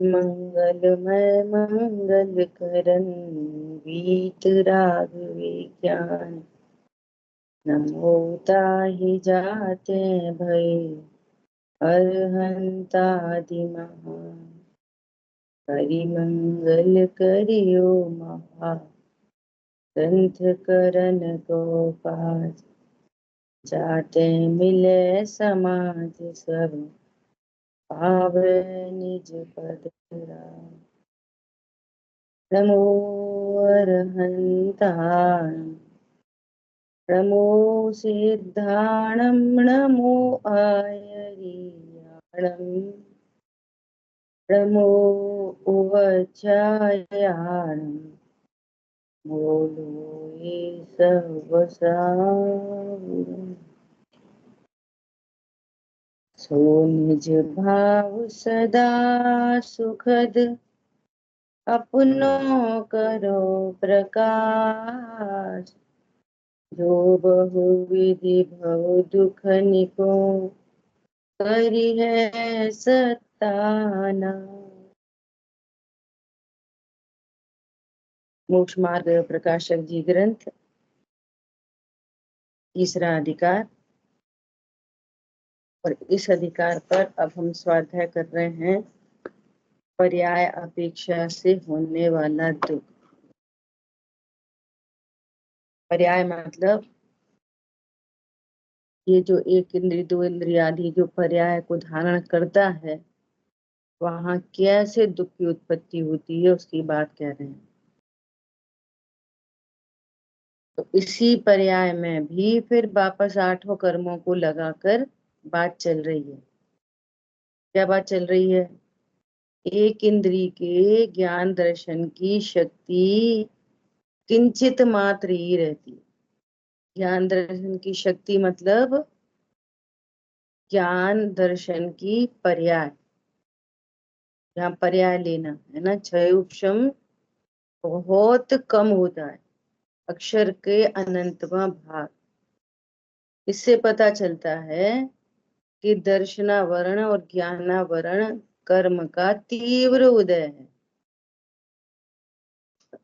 मंगलमय मंगल करन वीत राग विज्ञान। नमो ताहि जाते भय अरहंतादि महान। हरि मंगल करियो महा ग्रंथ करन को पास। जाते मिले समाज सब पावे निज पद राम। नमो अरहंताण नमो सिद्धाणं नमो आयर्याणं नमो उवचायाणं बोलो ये सब सावरण। सो निज भाव सदा सुखद अपनों करो प्रकाश। जो बहुविधि भव दुख निको करी है सताना। मोक्ष मार्ग प्रकाशक जी ग्रंथ, तीसरा अधिकार। और इस अधिकार पर अब हम स्वाध्याय कर रहे हैं पर्याय अपेक्षा से होने वाला दुख। पर्याय मतलब ये जो एक इंद्रिय दो इंद्रिय आदि जो पर्याय को धारण करता है वहां कैसे दुख की उत्पत्ति होती है उसकी बात कह रहे हैं। तो इसी पर्याय में भी फिर वापस आठों कर्मों को लगाकर बात चल रही है। क्या बात चल रही है? एक इंद्रिय के ज्ञान दर्शन की शक्ति किंचित मात्र ही रहती है। ज्ञान दर्शन की शक्ति मतलब ज्ञान दर्शन की पर्याय। यहाँ पर्याय लेना है ना, क्षय उपशम बहुत कम होता है अक्षर के अनंतवा भाग। इससे पता चलता है कि दर्शनावरण और ज्ञानावरण कर्म का तीव्र उदय है।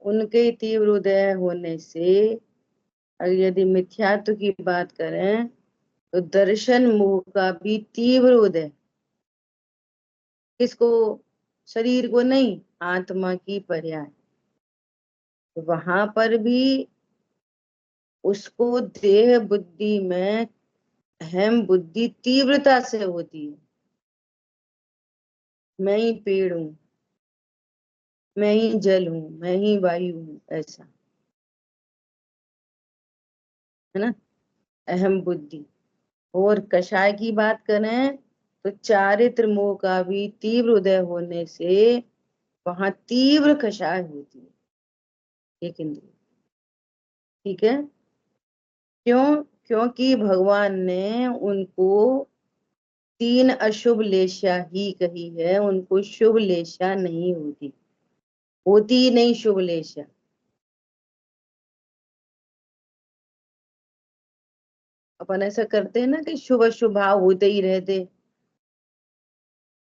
उनके तीव्र उदय होने से अगर यदि मिथ्यात्व की बात करें तो दर्शन मोह का भी तीव्र उदय। किसको? शरीर को नहीं, आत्मा की पर्याय। तो वहां पर भी उसको देह बुद्धि में अहम बुद्धि तीव्रता से होती है। मैं ही पेड़ हूं, मैं ही जल हूं, मैं ही वायु हूं, ऐसा है ना, अहम बुद्धि। और कषाय की बात करें तो चारित्र मोह का भी तीव्र उदय होने से वहां तीव्र कषाय होती है एक इंद्रिय। ठीक है? क्यों? क्योंकि भगवान ने उनको तीन अशुभ लेशा ही कही है, उनको शुभ लेशा नहीं होती, होती ही नहीं शुभ लेशा। अपन ऐसा करते हैं ना कि शुभ अशुभ भाव होते ही रहते,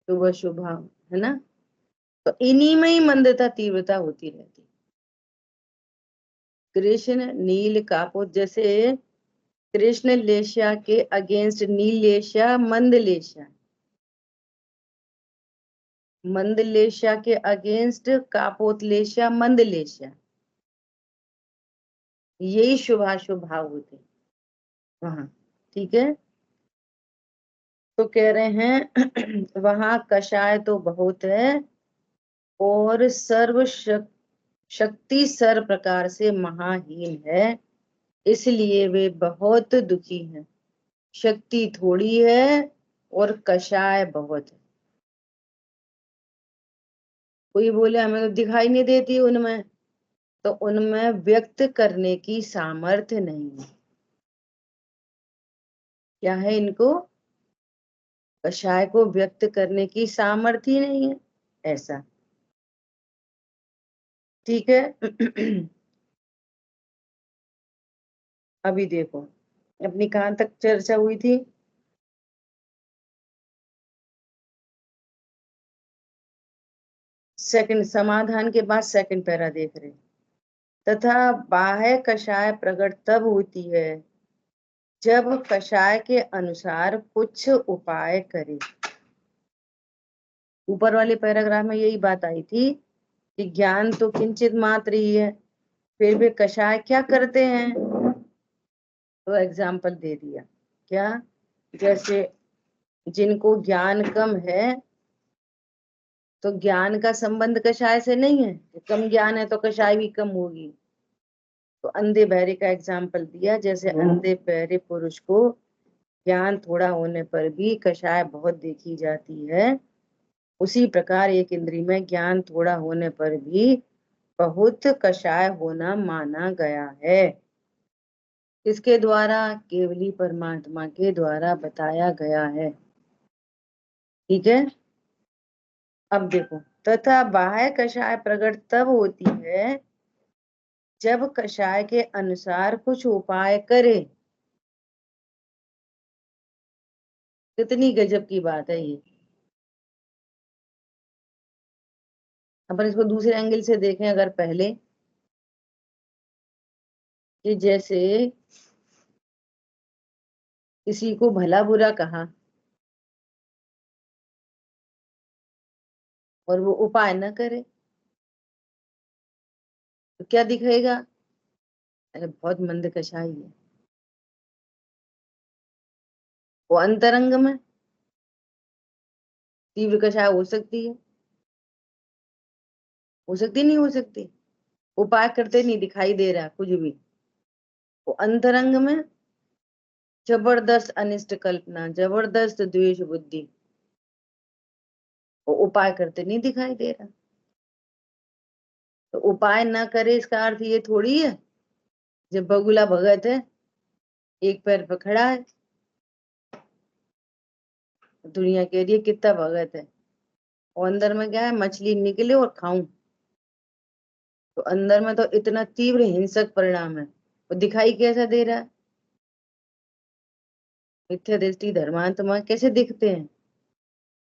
शुभ अशुभ भाव, है ना। तो इन्हीं में ही मंदता तीव्रता होती रहती। कृष्ण नील कापोत, जैसे कृष्ण लेशा के अगेंस्ट नील लेशा मंद लेशा, मंद लेशा के अगेंस्ट कापोत लेशा मंद लेशा, यही शुभाशुभ भाव होते वहां। ठीक है? तो कह रहे हैं वहां कषाय तो बहुत है और सर्व शक्ति सर्व प्रकार से महाहीन है, इसलिए वे बहुत दुखी हैं। शक्ति थोड़ी है और कषाय बहुत है। कोई बोले हमें तो दिखाई नहीं देती उनमें, तो उनमें व्यक्त करने की सामर्थ्य नहीं है। क्या है इनको? कषाय को व्यक्त करने की सामर्थ्य ही नहीं है, ऐसा। ठीक है? अभी देखो अपनी कहां तक चर्चा हुई थी। सेकंड समाधान के बाद सेकंड पैरा देख रहे हैं। तथा बाह्य कषाय प्रकट तब होती है जब कषाय के अनुसार कुछ उपाय करे। ऊपर वाले पैराग्राफ में यही बात आई थी कि ज्ञान तो किंचित मात्र ही है, फिर भी कषाय क्या करते हैं। तो एग्जाम्पल दे दिया क्या, जैसे जिनको ज्ञान कम है तो ज्ञान का संबंध कषाय से नहीं है, कम ज्ञान है तो कषाय भी कम होगी। तो अंधे बहरे का एग्जाम्पल दिया, जैसे अंधे बहरे पुरुष को ज्ञान थोड़ा होने पर भी कषाय बहुत देखी जाती है, उसी प्रकार एक इंद्री में ज्ञान थोड़ा होने पर भी बहुत कषाय होना माना गया है। इसके द्वारा केवली परमात्मा के द्वारा बताया गया है। ठीक है, अब देखो, तथा बाह्य कषाय प्रकट तब होती है जब कषाय के अनुसार कुछ उपाय करे। कितनी गजब की बात है ये। अपन इसको दूसरे एंगल से देखें, अगर पहले कि जैसे किसी को भला बुरा कहा और वो उपाय न करे तो क्या दिखेगा, अरे बहुत मंद कषाई है। वो अंतरंग में तीव्र कषाय हो सकती है, हो सकती नहीं हो सकती, उपाय करते नहीं दिखाई दे रहा कुछ भी। वो अंतरंग में जबरदस्त अनिष्ट कल्पना, जबरदस्त द्वेष बुद्धि, वो उपाय करते नहीं दिखाई दे रहा। तो उपाय न करे इसका अर्थ ये थोड़ी है जब बगुला भगत है, एक पैर पर खड़ा है, दुनिया कह रही है कितना भगत है, और अंदर में क्या है, मछली निकले और खाऊं। तो अंदर में तो इतना तीव्र हिंसक परिणाम है, वो दिखाई कैसा दे रहा है। मिथ्या दृष्टि धर्मात्मा कैसे दिखते हैं,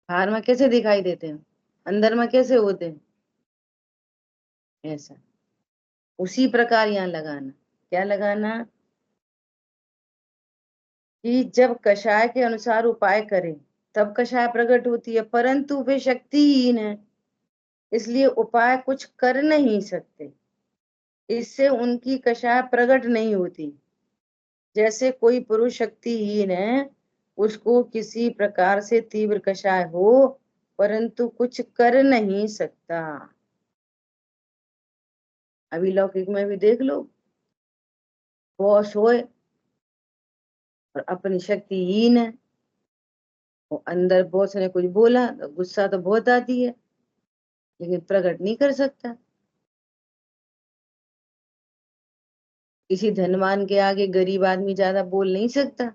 बाहर में कैसे दिखाई देते हैं, अंदर में कैसे होते हैं, ऐसा। उसी प्रकार यहाँ लगाना, क्या लगाना, कि जब कषाय के अनुसार उपाय करें तब कषाय प्रकट होती है, परंतु वे शक्तिहीन है, इसलिए उपाय कुछ कर नहीं सकते, इससे उनकी कषाय प्रकट नहीं होती। जैसे कोई पुरुष शक्तिहीन है, उसको किसी प्रकार से तीव्र कषाय हो परंतु कुछ कर नहीं सकता। अभी लौकिक में भी देख लो, बॉस होए और अपनी शक्तिहीन है, वो अंदर बॉस ने कुछ बोला तो गुस्सा तो बहुत आती है, लेकिन प्रकट नहीं कर सकता। किसी धनवान के आगे गरीब आदमी ज्यादा बोल नहीं सकता।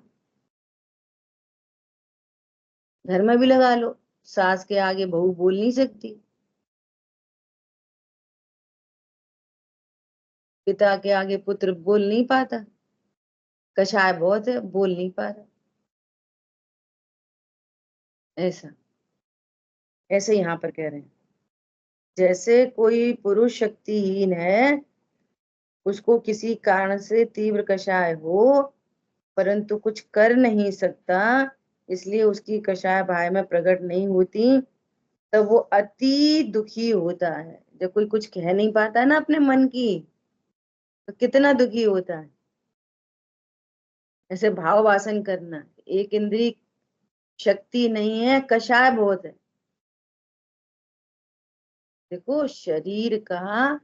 घर में भी लगा लो, सास के आगे बहू बोल नहीं सकती, पिता के आगे पुत्र बोल नहीं पाता, कषाय बहुत है, बोल नहीं पा रहा। ऐसा, ऐसे यहाँ पर कह रहे हैं, जैसे कोई पुरुष शक्तिहीन है, उसको किसी कारण से तीव्र कषाय हो परंतु कुछ कर नहीं सकता, इसलिए उसकी कषाय बाह्य में प्रकट नहीं होती, तब वो अति दुखी होता है। जब कोई कुछ कह नहीं पाता है ना अपने मन की, तो कितना दुखी होता है। ऐसे भाव वासन करना, एक इंद्री शक्ति नहीं है, कषाय बहुत है। देखो, शरीर का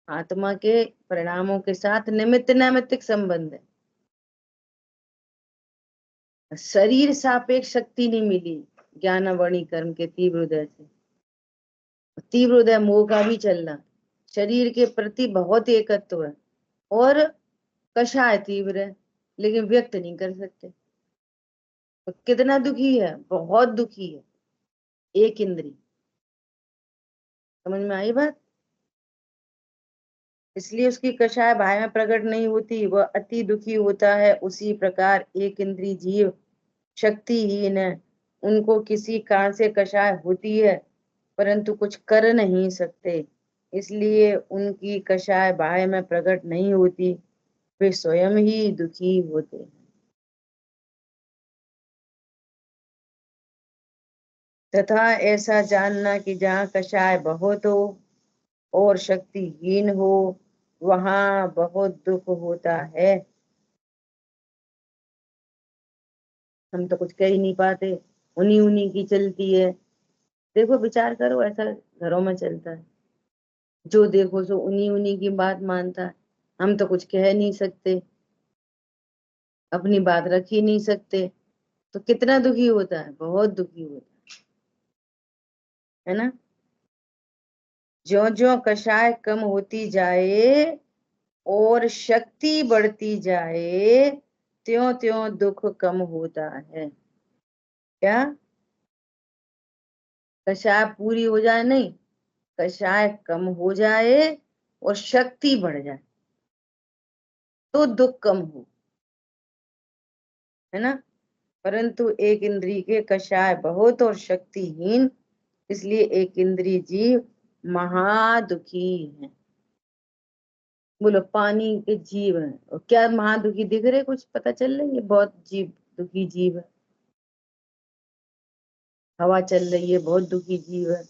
आत्मा के परिणामों के साथ निमित्त नैमित्तिक संबंध है। शरीर सापेक्ष शक्ति नहीं मिली ज्ञानावणी कर्म के तीव्र उदय से। तीव्र उदय मोह का भी चलना, शरीर के प्रति बहुत एकत्व है और कषाय तीव्र है, लेकिन व्यक्त नहीं कर सकते। तो कितना दुखी है, बहुत दुखी है एक इंद्री। समझ में आई बात। इसलिए उसकी कषाय बाह्य में प्रकट नहीं होती, वह अति दुखी होता है। उसी प्रकार एक इंद्री जीव शक्तिहीन है, उनको किसी कारण से कषाय होती है परंतु कुछ कर नहीं सकते, इसलिए उनकी कषाय बाह्य में प्रकट नहीं होती, वे स्वयं ही दुखी होते हैं। तथा ऐसा जानना कि जहाँ कषाय बहुत हो और शक्तिहीन हो, वहां बहुत दुख होता है। हम तो कुछ कह ही नहीं पाते, उन्हीं उन्हीं की चलती है। देखो विचार करो, ऐसा घरों में चलता है, जो देखो सो उन्हीं उन्हीं की बात मानता है। हम तो कुछ कह नहीं सकते, अपनी बात रख ही नहीं सकते, तो कितना दुखी होता है, बहुत दुखी होता है ना। ज्यो ज्यो कषाय कम होती जाए और शक्ति बढ़ती जाए, त्यों त्यों दुख कम होता है। क्या? कषाय पूरी हो जाए नहीं, कषाय कम हो जाए और शक्ति बढ़ जाए तो दुख कम हो, है ना। परंतु एक इंद्रिय के कषाय बहुत और शक्तिहीन, इसलिए एक इंद्रिय जीव महादुखी है। बोलो, पानी के जीव है और क्या महादुखी दिख रहे, कुछ पता चल रही है? बहुत जीव दुखी जीव है। हवा चल रही है, बहुत दुखी जीव है।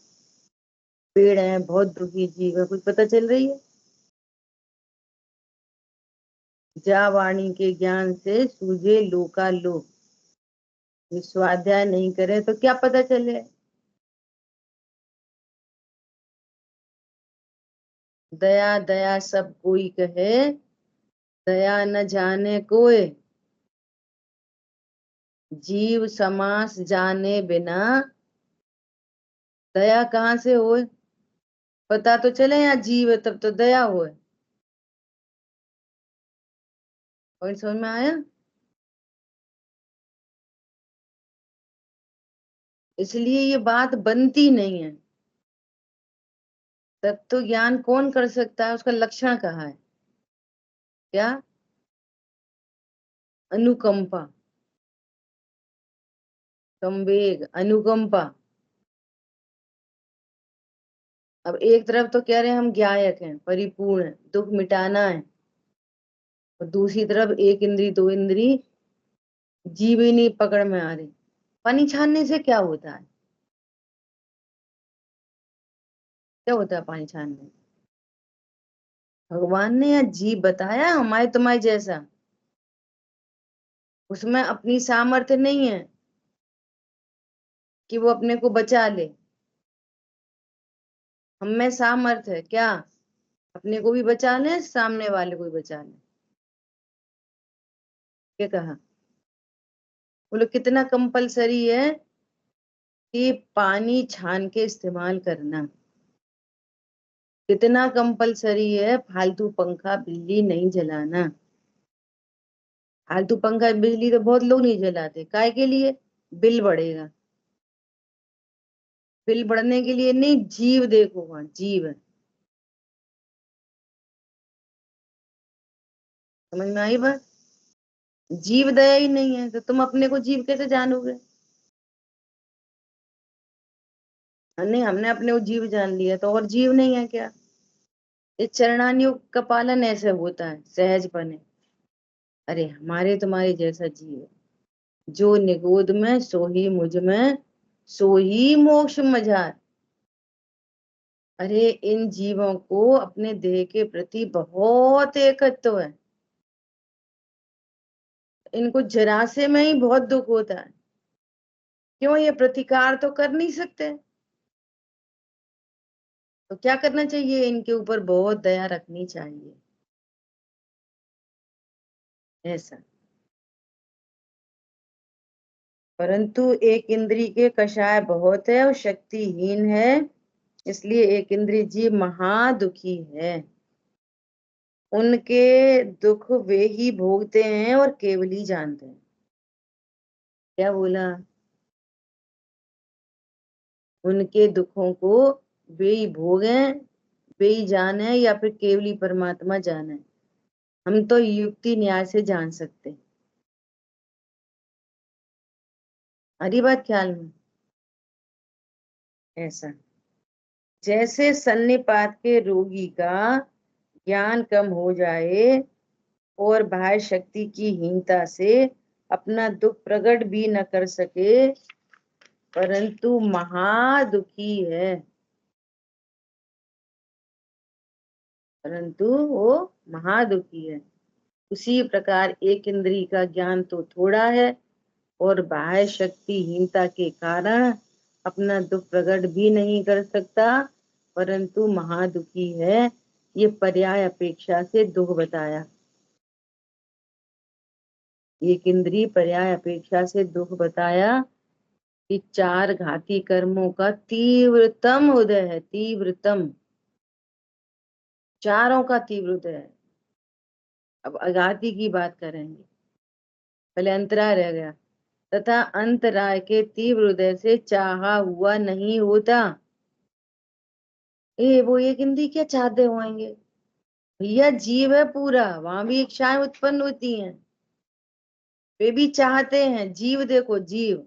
पेड़ है, बहुत दुखी जीव है, कुछ पता चल रही है? जा वाणी के ज्ञान से सूझे लोका लो, ये स्वाध्याय नहीं करे तो क्या पता चले। दया दया सब कोई कहे, दया न जाने कोय, जीव समास जाने बिना दया कहाँ से होए। पता तो चले यहाँ जीव है तब तो दया होए। और समझ में आया? इसलिए ये बात बनती नहीं है। तत्व ज्ञान कौन कर सकता है, उसका लक्षण कहाँ है? क्या? अनुकंपा, संवेग, अनुकंपा। अब एक तरफ तो कह रहे हैं हम ज्ञायक हैं, परिपूर्ण हैं, दुख मिटाना है, और दूसरी तरफ एक इंद्री दो इंद्री जीव ही नहीं पकड़ में आ रही। पानी छानने से क्या होता है? क्या होता है पानी छानने से? भगवान ने या जीव बताया हमारे तुम्हारे जैसा, उसमें अपनी सामर्थ्य नहीं है कि वो अपने को बचा ले। हम में सामर्थ्य है क्या, अपने को भी बचा ले, सामने वाले को भी बचा ले। क्या कहा? बोलो कितना कंपलसरी है कि पानी छान के इस्तेमाल करना। कितना कंपलसरी है फालतू पंखा बिजली नहीं जलाना। फालतू पंखा बिजली तो बहुत लोग नहीं जलाते, काय के लिए? बिल बढ़ेगा। बिल बढ़ने के लिए नहीं, जीव देखो वहां जीव है। समझ में आई बात? जीव दया ही नहीं है तो तुम अपने को जीव कैसे जानोगे? नहीं, हमने अपने को जीव जान लिया तो और जीव नहीं है क्या? इस चरणानियों का पालन ऐसे होता है सहज बने। अरे हमारे तुम्हारे जैसा जीव है, जो निगोद में सो ही मुझ में, सो ही मोक्ष मझार। अरे इन जीवों को अपने देह के प्रति बहुत एकत्व है, इनको जरा से में ही बहुत दुख होता है। क्यों? ये प्रतिकार तो कर नहीं सकते, तो क्या करना चाहिए? इनके ऊपर बहुत दया रखनी चाहिए। ऐसा। परंतु एक इंद्री के कषाय बहुत है और शक्तिहीन है, इसलिए एक इंद्रिय जीव महादुखी है। उनके दुख वे ही भोगते हैं और केवल ही जानते हैं। क्या बोला? उनके दुखों को वे ही भोगे, वे ही जाने, या फिर केवली परमात्मा जाने। हम तो युक्ति न्याय से जान सकते। हरी बात ख्याल में? ऐसा। जैसे सन्निपात के रोगी का ज्ञान कम हो जाए और बाह्य शक्ति की हीनता से अपना दुख प्रकट भी न कर सके, परंतु महादुखी है, परंतु वो महादुखी है। उसी प्रकार एक इंद्री का ज्ञान तो थोड़ा है और बाह्य शक्तिहीनता के कारण अपना दुख प्रकट भी नहीं कर सकता, परंतु महादुखी है। ये पर्याय अपेक्षा से दुख बताया। एक इंद्रिय पर्याय अपेक्षा से दुख बताया कि चार घाती कर्मों का तीव्रतम उदय है, तीव्रतम, चारों का तीव्र उदय है। अब अघाती की बात करेंगे, पहले अंतराय रह गया। तथा अंतराय के तीव्र उदय से चाहा हुआ नहीं होता। वो एक इंद्री क्या चाहते होंगे भैया, जीव है पूरा, वहां भी इच्छाएं उत्पन्न होती हैं, वे भी चाहते हैं। जीव देखो, जीव,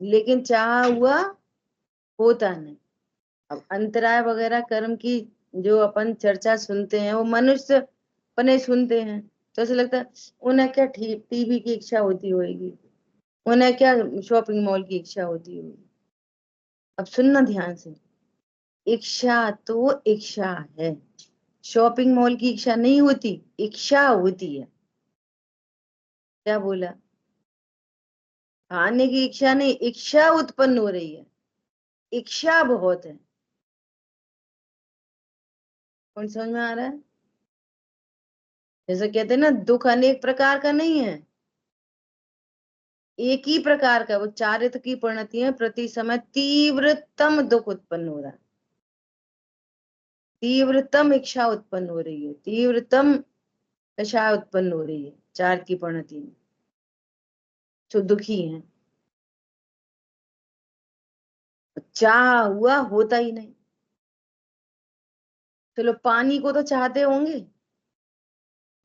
लेकिन चाहा हुआ होता नहीं। अब अंतराय वगैरह कर्म की जो अपन चर्चा सुनते हैं, वो मनुष्य पने सुनते हैं, तो ऐसा लगता है उन्हें क्या टीवी की इच्छा होती होगी, उन्हें क्या शॉपिंग मॉल की इच्छा होती होगी। अब सुनना ध्यान से, इच्छा तो इच्छा है, शॉपिंग मॉल की इच्छा नहीं होती, इच्छा होती है। क्या बोला? खाने की इच्छा नहीं, इच्छा उत्पन्न हो रही है, इच्छा बहुत है। कौन समझ में आ रहा है? जैसे कहते हैं ना, दुख अनेक प्रकार का नहीं है, एक ही प्रकार का। वो चारित्र की परिणति है, प्रति समय तीव्रतम दुख उत्पन्न हो रहा है, तीव्रतम इच्छा उत्पन्न हो रही है, तीव्रतम दशा उत्पन्न हो रही है चार की परिणति में, जो दुखी है। चाह हुआ होता ही नहीं। चलो पानी को तो चाहते होंगे,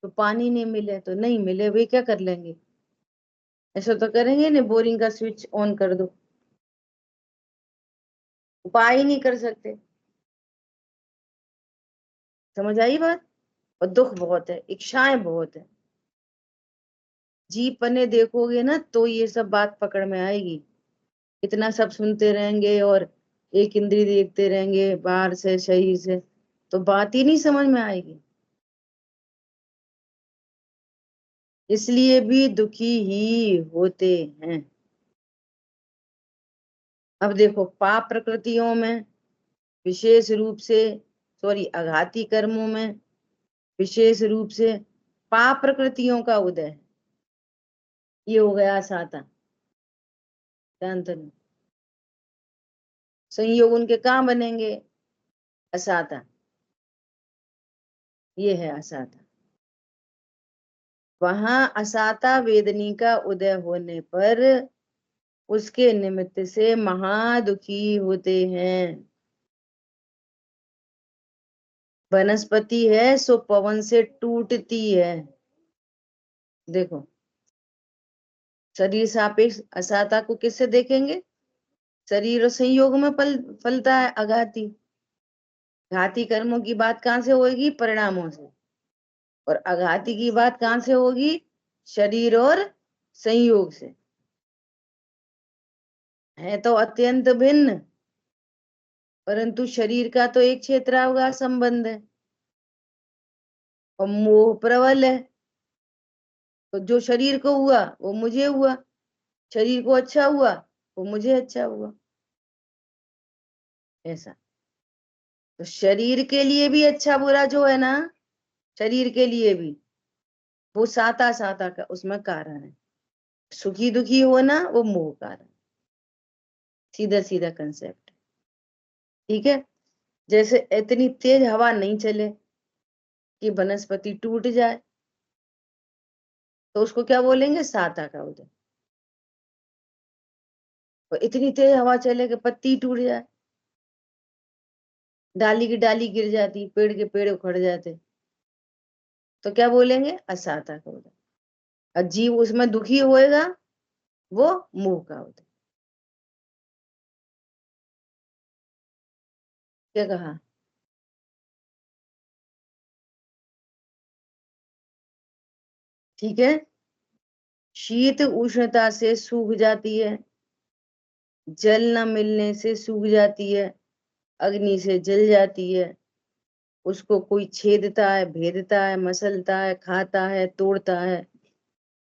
तो पानी नहीं मिले तो नहीं मिले, वे क्या कर लेंगे? ऐसा तो करेंगे नहीं, बोरिंग का स्विच ऑन कर दो, उपाय ही नहीं कर सकते। समझ आई बात? और दुख बहुत है, इच्छाएं बहुत है। जी पने देखोगे ना तो ये सब बात पकड़ में आएगी। इतना सब सुनते रहेंगे और एक इंद्री देखते रहेंगे बाहर से, शरीर से, तो बात ही नहीं समझ में आएगी। इसलिए भी दुखी ही होते हैं। अब देखो, पाप प्रकृतियों में विशेष रूप से, सॉरी, आघाती कर्मों में विशेष रूप से पाप प्रकृतियों का उदय है। ये हो गया साता, जानते नहीं। संयोग उनके कहाँ बनेंगे? असाता, ये है असाता। वहां असाता वेदनी का उदय होने पर उसके निमित्त से महादुखी होते हैं। वनस्पति है सो पवन से टूटती है। देखो, शरीर सापेक्ष असाता को किससे देखेंगे? शरीर और संयोग में फलता है अघाती। घाती कर्मों की बात कहाँ से होगी? परिणामों से। और अघाती की बात कहाँ से होगी? शरीर और संयोग से। है तो अत्यंत भिन्न, परंतु शरीर का तो एक क्षेत्रावकाश संबंध है और मोह प्रबल है। तो जो शरीर को हुआ वो मुझे हुआ, शरीर को अच्छा हुआ वो मुझे अच्छा हुआ, ऐसा। तो शरीर के लिए भी अच्छा बुरा जो है ना, शरीर के लिए भी वो साता साता का उसमें कारण है। सुखी दुखी होना वो मोह कारण, सीधा सीधा कंसेप्ट। ठीक है? जैसे इतनी तेज हवा नहीं चले कि वनस्पति टूट जाए, तो उसको क्या बोलेंगे? साता का उदय। और इतनी तेज हवा चले कि पत्ती टूट जाए, डाली की डाली गिर जाती, पेड़ के पेड़ उखड़ जाते, तो क्या बोलेंगे? असाता का उदय। और जीव उसमें दुखी होएगा, वो मोह का उदय। क्या कहा? ठीक है, शीत उष्णता से सूख जाती है, जल न मिलने से सूख जाती है, अग्नि से जल जाती है, उसको कोई छेदता है, भेदता है, मसलता है, खाता है, तोड़ता है,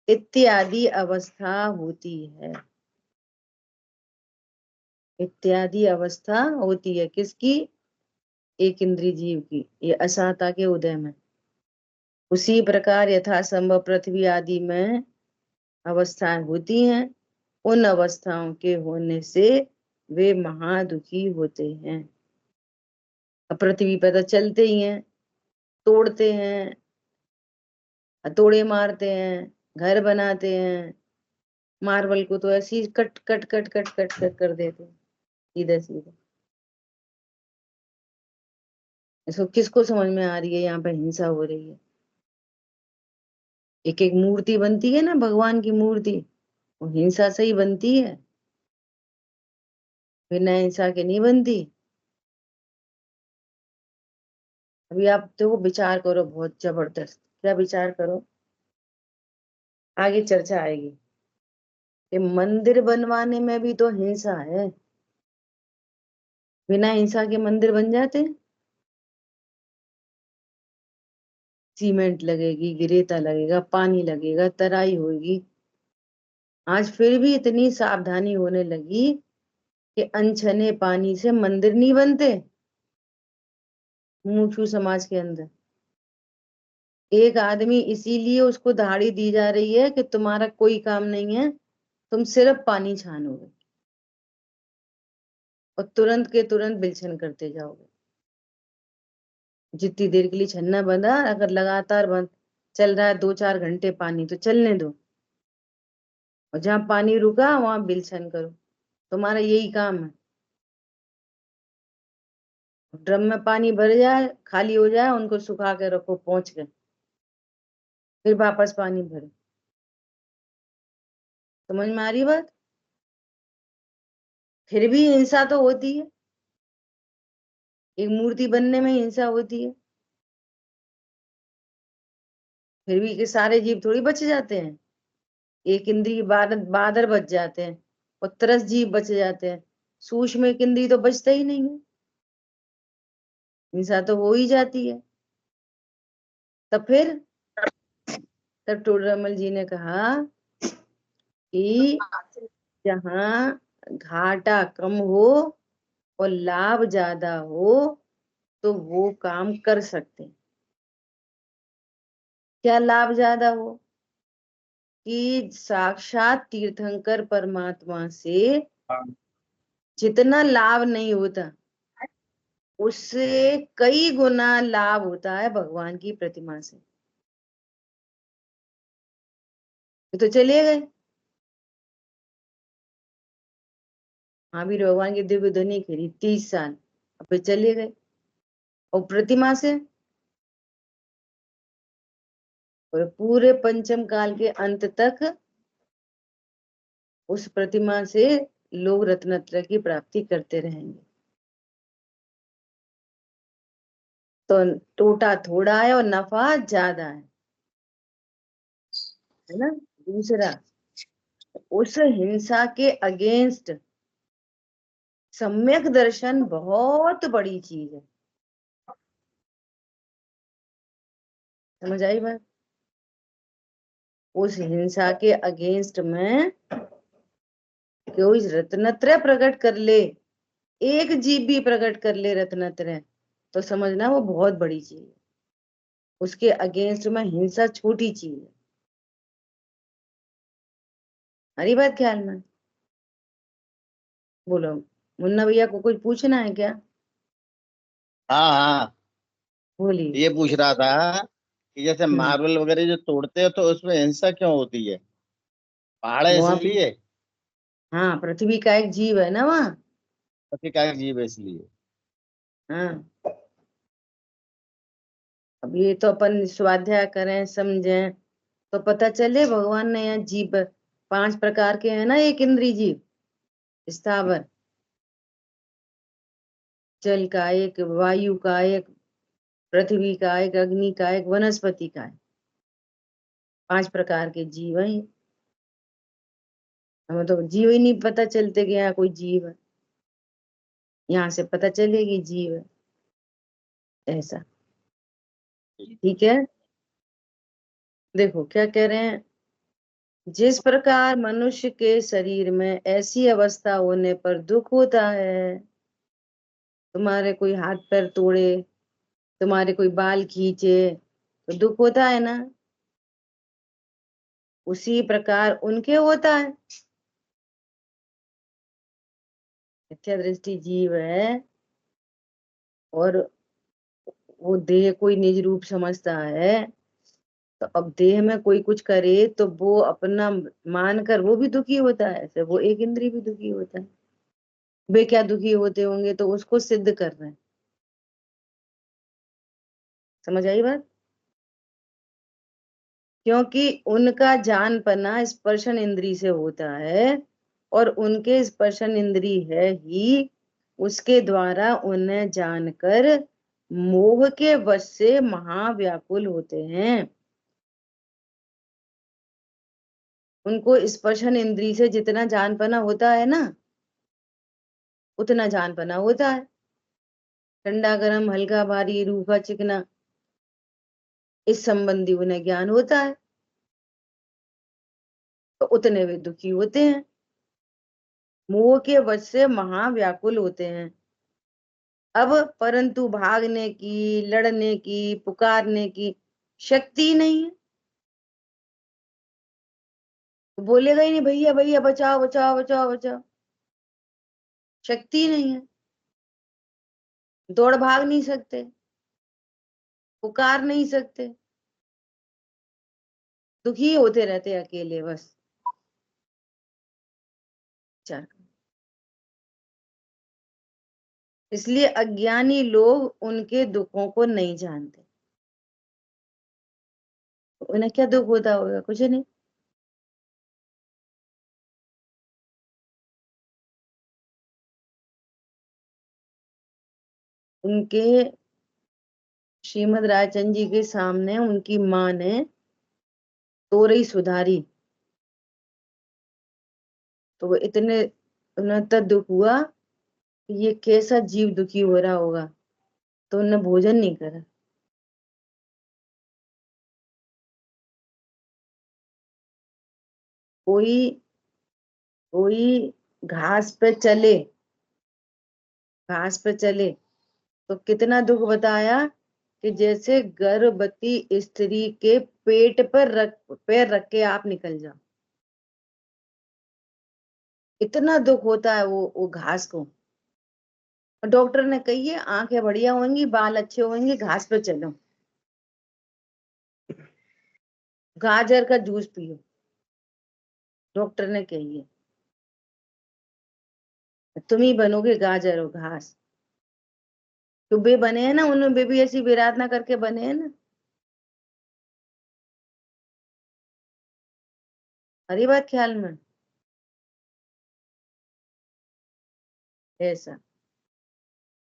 इत्यादि अवस्था होती है। इत्यादि अवस्था होती है किसकी? एक इंद्रिय जीव की, ये असहता के उदय में। उसी प्रकार यथासंभव पृथ्वी आदि में अवस्थाएं होती हैं, उन अवस्थाओं के होने से वे महादुखी होते हैं। अब पृथ्वी पर तो चलते ही हैं, तोड़ते हैं, हथौड़े मारते हैं, घर बनाते हैं, मार्बल को तो ऐसे ही cut cut cut cut cut cut कर देते हैं सीधे सीधे। इसको किसको समझ में आ रही है यहाँ पे हिंसा हो रही है? एक एक मूर्ति बनती है ना, भगवान की मूर्ति, वो हिंसा से ही बनती है, बिना हिंसा के नहीं बनती। अभी आप तो विचार करो, बहुत जबरदस्त, क्या विचार करो, आगे चर्चा आएगी कि मंदिर बनवाने में भी तो हिंसा है। बिना हिंसा के मंदिर बन जाते हैं? सीमेंट लगेगी, गिरेता लगेगा, पानी लगेगा, तराई होगी। आज फिर भी इतनी सावधानी होने लगी कि अनछने पानी से मंदिर नहीं बनते मुमुक्षु समाज के अंदर। एक आदमी, इसीलिए उसको दहाड़ी दी जा रही है कि तुम्हारा कोई काम नहीं है, तुम सिर्फ पानी छानोगे और तुरंत के तुरंत बिलछन करते जाओगे। जितनी देर के लिए छन्ना बंधा, अगर लगातार बंद चल रहा है 2-4 घंटे पानी, तो चलने दो, और जहां पानी रुका वहां बिलछन करो। तुम्हारा यही काम है। ड्रम में पानी भर जाए, खाली हो जाए, उनको सुखा के रखो पहुंच के, फिर वापस पानी भरो। समझ में आ रही बात? फिर भी हिंसा तो होती है, एक मूर्ति बनने में हिंसा होती है। फिर भी के सारे जीव थोड़ी बच जाते हैं, एक इंद्रिय बादर बादर बच जाते हैं, और तरस जीव बच जाते हैं, सूक्ष्म एक इंद्रिय तो बचता ही नहीं है, हिंसा तो हो ही जाती है। तब फिर, तब टोडरमल जी ने कहा कि जहाँ घाटा कम हो और लाभ ज्यादा हो तो वो काम कर सकते हैं। क्या लाभ ज्यादा हो? कि साक्षात तीर्थंकर परमात्मा से जितना लाभ नहीं होता, उससे कई गुना लाभ होता है भगवान की प्रतिमा से। ये तो चले गए, महावीर भगवान की दिव्य ध्वनि खेली 30 साल, अब फिर चले गए। और प्रतिमा से, और पूरे पंचम काल के अंत तक उस प्रतिमा से लोग रत्नत्रय की प्राप्ति करते रहेंगे। तो टोटा थोड़ा है और नफा ज्यादा है ना। दूसरा, उस हिंसा के अगेंस्ट सम्यक दर्शन बहुत बड़ी चीज है। समझ आई बात? उस हिंसा के अगेंस्ट में कोई रत्नत्रय प्रकट कर ले, एक जीव भी प्रकट कर ले रत्नत्रय, तो समझना वो बहुत बड़ी चीज है। उसके अगेंस्ट में हिंसा छोटी चीज है। हरी बात ख्याल में? बोलो, मुन्ना भैया को कुछ पूछना है क्या? हाँ हाँ, बोलिए। ये पूछ रहा था कि जैसे हम्म। मार्बल वगैरह जो तोड़ते हो तो उसमें हिंसा क्यों होती है? पहाड़ है वो आप, इसलिए? हाँ, पृथ्वी का एक जीव है ना वहाँ। पति का जीव है इसलिए? हाँ, अब ये तो अपन स्वाध्याय करें, समझें, तो पता चले भगवान ने यहाँ जीव 5 प्रकार के हैं ना, एक इंद्रिय जीव, स्थावर, जल का एक, वायु का एक, पृथ्वी का एक, अग्नि का एक, वनस्पति का एक। 5 प्रकार के जीव हैं। हमें तो जीव ही नहीं पता चलते कि यहाँ कोई जीव है, यहाँ से पता चलेगी जीव है, ऐसा। ठीक है, देखो क्या कह रहे हैं। जिस प्रकार मनुष्य के शरीर में ऐसी अवस्था होने पर दुख होता है, तुम्हारे कोई हाथ पैर तोड़े, तुम्हारे कोई बाल खींचे, तो दुख होता है ना, उसी प्रकार उनके होता है। मिथ्या दृष्टि जीव है और वो देह कोई निज रूप समझता है, तो अब देह में कोई कुछ करे तो वो अपना मानकर वो भी दुखी होता है, ऐसे वो एक इंद्रिय भी दुखी होता है। वे क्या दुखी होते होंगे, तो उसको सिद्ध कर रहे हैं। समझ आई बात? क्योंकि उनका जानपना स्पर्शन इंद्री से होता है, और उनके स्पर्शन इंद्री है ही उसके द्वारा उन्हें जानकर मोह के वश से महाव्याकुल होते हैं। उनको स्पर्शन इंद्री से जितना जानपना होता है ना, उतना जानपना होता है। ठंडा गरम, हल्का भारी, रूखा चिकना, इस संबंधी उन्हें ज्ञान होता है, तो उतने वे दुखी होते हैं, मोह के वश से महाव्याकुल होते हैं। अब परंतु भागने की, लड़ने की, पुकारने की शक्ति नहीं है। तो बोलेगा ही नहीं भैया भैया बचाओ बचाओ बचाओ बचाओ, शक्ति नहीं है। दौड़ भाग नहीं सकते, पुकार नहीं सकते, दुखी होते रहते अकेले बस। विचार करो। इसलिए अज्ञानी लोग उनके दुखों को नहीं जानते। उन्हें क्या दुख होता होगा, कुछ नहीं। उनके श्रीमद रायचंद जी के सामने उनकी माँ ने तोरई सुधारी, तो वो इतने, उन्हें तब दुख हुआ कि ये कैसा जीव दुखी हो रहा होगा, तो उन्हें भोजन नहीं करा। कोई कोई घास पे चले, घास पे चले तो कितना दुख बताया, कि जैसे गर्भवती स्त्री के पेट पर पैर रख के आप निकल जाओ, इतना दुख होता है वो घास को। और डॉक्टर ने कही है आंखें बढ़िया होंगी, बाल अच्छे होंगे, घास पे चलो, गाजर का जूस पियो, डॉक्टर ने कही है। तुम ही बनोगे गाजर और घास, तो वे बने हैं ना, उन्होंने वे भी ऐसी विराधना करके बने हैं ना। हरी बात ख्याल में, ऐसा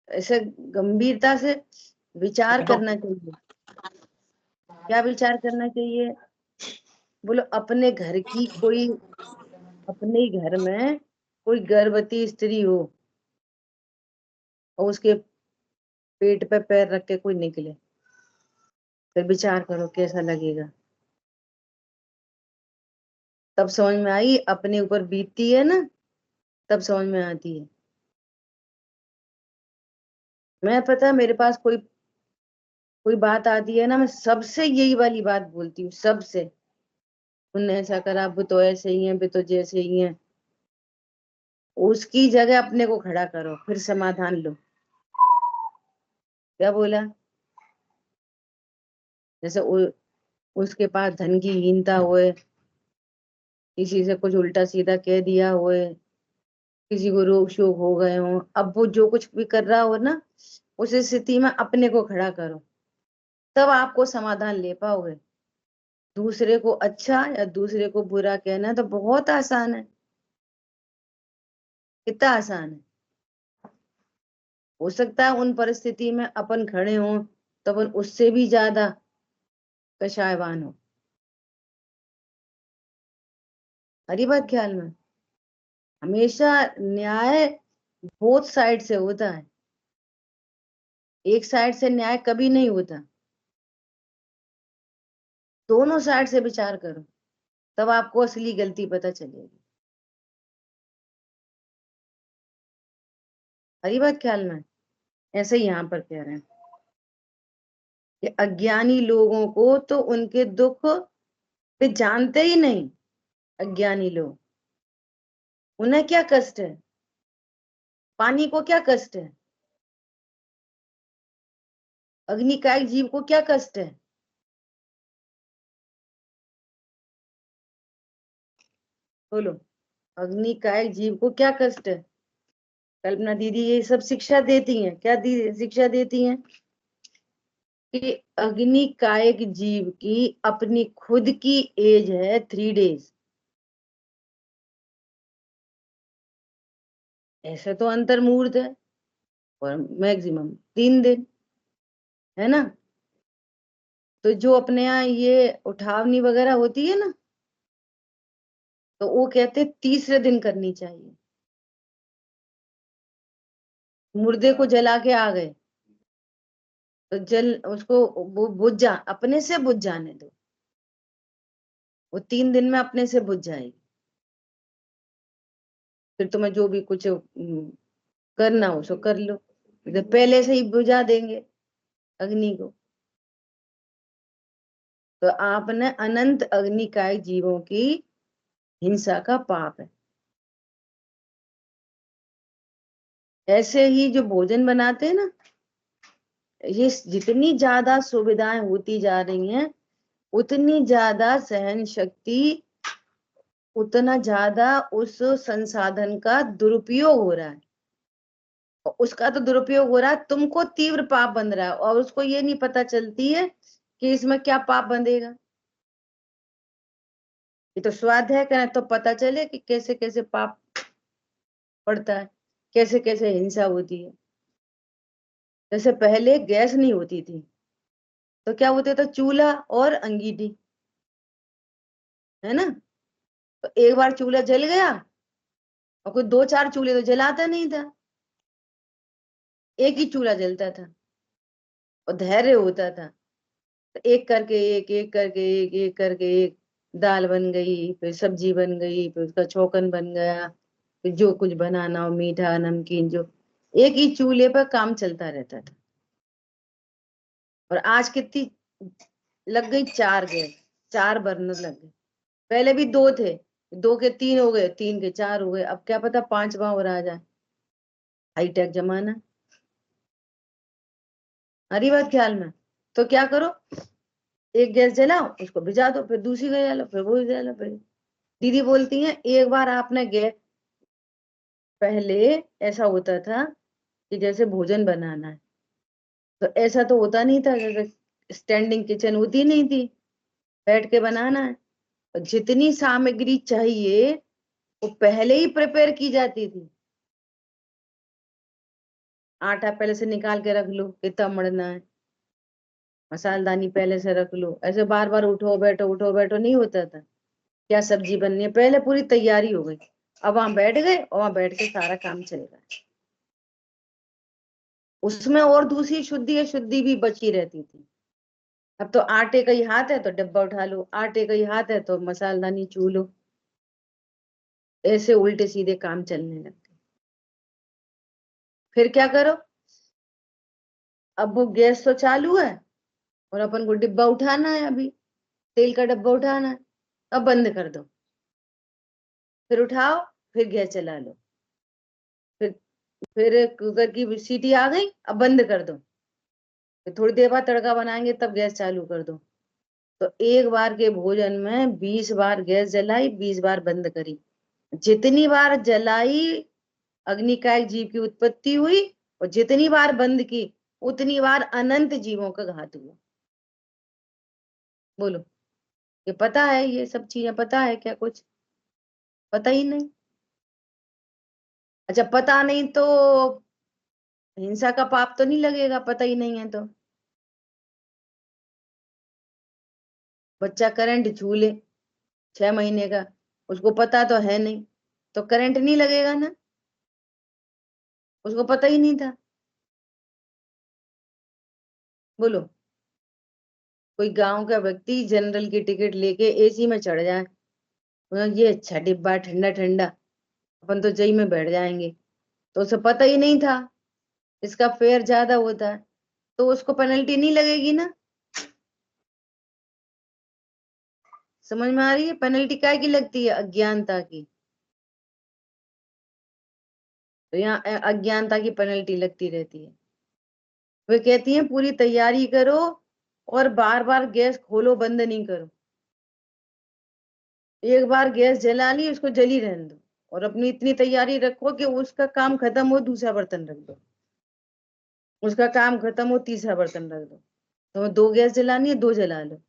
ऐसे गंभीरता से विचार करना चाहिए। क्या विचार करना चाहिए? बोलो अपने घर की कोई, अपने ही घर में कोई गर्भवती स्त्री हो और उसके पेट पे पैर रख के कोई निकले, फिर विचार करो कैसा लगेगा। तब समझ में आई, अपने ऊपर बीतती है ना, तब समझ में आती है। मैं पता है मेरे पास कोई कोई बात आती है ना, मैं सबसे यही वाली बात बोलती हूँ, सबसे। उनने ऐसा करा, वो तो ऐसे ही है, वे तो जैसे ही है। उसकी जगह अपने को खड़ा करो, फिर समाधान लो। क्या बोला? जैसे उसके पास धन की हीनता होए, किसी से कुछ उल्टा सीधा कह दिया होए, किसी को रोग शोक हो गए हो, अब वो जो कुछ भी कर रहा हो ना, उस स्थिति में अपने को खड़ा करो, तब आपको समाधान ले पाओगे। दूसरे को अच्छा या दूसरे को बुरा कहना तो बहुत आसान है, कितना आसान है। हो सकता है उन परिस्थिति में अपन खड़े हों तो अपन उससे भी ज्यादा कषायवान हो। हरी बात ख्याल में। हमेशा न्याय बोथ साइड से होता है, एक साइड से न्याय कभी नहीं होता। दोनों साइड से विचार करो, तब आपको असली गलती पता चलेगी। हरी बात ख्याल में। ऐसे ही यहाँ पर कह रहे हैं कि अज्ञानी लोगों को तो उनके दुख वे जानते ही नहीं। अज्ञानी लोग, उन्हें क्या कष्ट है, पानी को क्या कष्ट है, अग्निकायक जीव को क्या कष्ट है। बोलो, अग्निकायक जीव को क्या कष्ट है। कल्पना दीदी ये सब शिक्षा देती हैं, क्या शिक्षा देती हैं कि अग्निकायक जीव की अपनी खुद की एज है 3 डेज। ऐसे तो अंतर्मुहूर्त है और मैक्सिमम 3 दिन, है ना। तो जो अपने यहाँ ये उठावनी वगैरह होती है ना, तो वो कहते 3रे दिन करनी चाहिए। मुर्दे को जला के आ गए तो जल उसको वो बुझ जा, अपने से बुझ जाने दो, वो 3 दिन में अपने से बुझ जाएगी। फिर तुम्हें जो भी कुछ करना हो सो कर लो, तो पहले से ही बुझा देंगे अग्नि को। तो आपने अनंत अग्निकाय जीवों की हिंसा का पाप है। ऐसे ही जो भोजन बनाते हैं ना, ये जितनी ज्यादा सुविधाएं होती जा रही हैं उतनी ज्यादा सहन शक्ति, उतना ज्यादा उस संसाधन का दुरुपयोग हो रहा है। और उसका तो दुरुपयोग हो रहा है, तुमको तीव्र पाप बंध रहा है और उसको ये नहीं पता चलती है कि इसमें क्या पाप बंधेगा। ये तो स्वाध्याय करें तो पता चले कि कैसे कैसे पाप पड़ता है, कैसे कैसे हिंसा होती है। जैसे पहले गैस नहीं होती थी तो क्या होता था, चूल्हा और अंगीठी, है ना। तो एक बार चूल्हा जल गया और कोई 2-4 चूल्हे तो जलाता नहीं था, एक ही चूल्हा जलता था और धैर्य होता था। तो एक करके एक करके एक करके एक दाल बन गई, फिर सब्जी बन गई, फिर उसका चौकन बन गया, फिर जो कुछ बनाना हो मीठा नमकीन, जो एक ही चूल्हे पर काम चलता रहता था। और आज कितनी लग गई, 4 गैस, 4 बर्नर लग गए। पहले भी 2 थे, 2 के 3 हो गए, 3 के 4 हो गए, अब क्या पता 5वां और आ जाए। हाईटेक जमाना। हरी बात ख्याल में। तो क्या करो, एक गैस जलाओ उसको भिजा दो, फिर दूसरी गैस जलाओ, फिर वो जलाओ, फिर दीदी बोलती हैं एक बार आपने गैस, पहले ऐसा होता था कि जैसे भोजन बनाना है तो ऐसा तो होता नहीं था, जैसे स्टैंडिंग किचन होती नहीं थी, बैठ के बनाना है। और जितनी सामग्री चाहिए वो पहले ही प्रिपेयर की जाती थी। आटा पहले से निकाल के रख लो कितना मरना है, मसालदानी पहले से रख लो, ऐसे बार बार उठो बैठो नहीं होता था। क्या सब्जी बननी है, पहले पूरी तैयारी हो गई, अब वहां बैठ गए और वहां बैठ के सारा काम चल रहा है। उसमें और दूसरी शुद्धि अशुद्धि भी बची रहती थी। अब तो आटे का ही हाथ है तो डब्बा उठा लो, आटे का ही हाथ है तो मसालदानी छू लो, ऐसे उल्टे सीधे काम चलने लगे। फिर क्या करो, अब वो गैस तो चालू है और अपन को डिब्बा उठाना है, अभी तेल का डब्बा उठाना है, अब बंद कर दो, फिर उठाओ, फिर गैस चला लो, फिर फिर कुकर की सीटी आ गई, अब बंद कर दो, फिर थोड़ी देर बाद तड़का बनाएंगे तब गैस चालू कर दो। तो एक बार के भोजन में 20 बार गैस जलाई, 20 बार बंद करी। जितनी बार जलाई अग्निकायक जीव की उत्पत्ति हुई, और जितनी बार बंद की उतनी बार अनंत जीवों का घात हुआ। बोलो, ये पता है, ये सब चीजें पता है क्या, कुछ पता ही नहीं। अच्छा पता नहीं तो हिंसा का पाप तो नहीं लगेगा, पता ही नहीं है तो। बच्चा करंट छू ले 6 महीने का, उसको पता तो है नहीं, तो करंट नहीं लगेगा ना, उसको पता ही नहीं था। बोलो, कोई गांव का व्यक्ति जनरल की टिकट लेके एसी में चढ़ जाए, ये अच्छा डिब्बा ठंडा ठंडा, अपन तो जई में बैठ जाएंगे, तो उसे पता ही नहीं था इसका फेयर ज्यादा होता है, तो उसको पेनल्टी नहीं लगेगी ना। समझ में आ रही है? पेनल्टी काय की लगती है? अज्ञानता की। तो यहाँ अज्ञानता की पेनल्टी लगती रहती है। वे कहती हैं पूरी तैयारी करो और बार बार गैस खोलो बंद नहीं करो। एक बार गैस जला ली, उसको जली रहने दो, और अपनी इतनी तैयारी रखो कि उसका काम खत्म हो दूसरा बर्तन रख दो, उसका काम खत्म हो तीसरा बर्तन रख दो। तो 2 गैस जलानी है, 2 जला लो।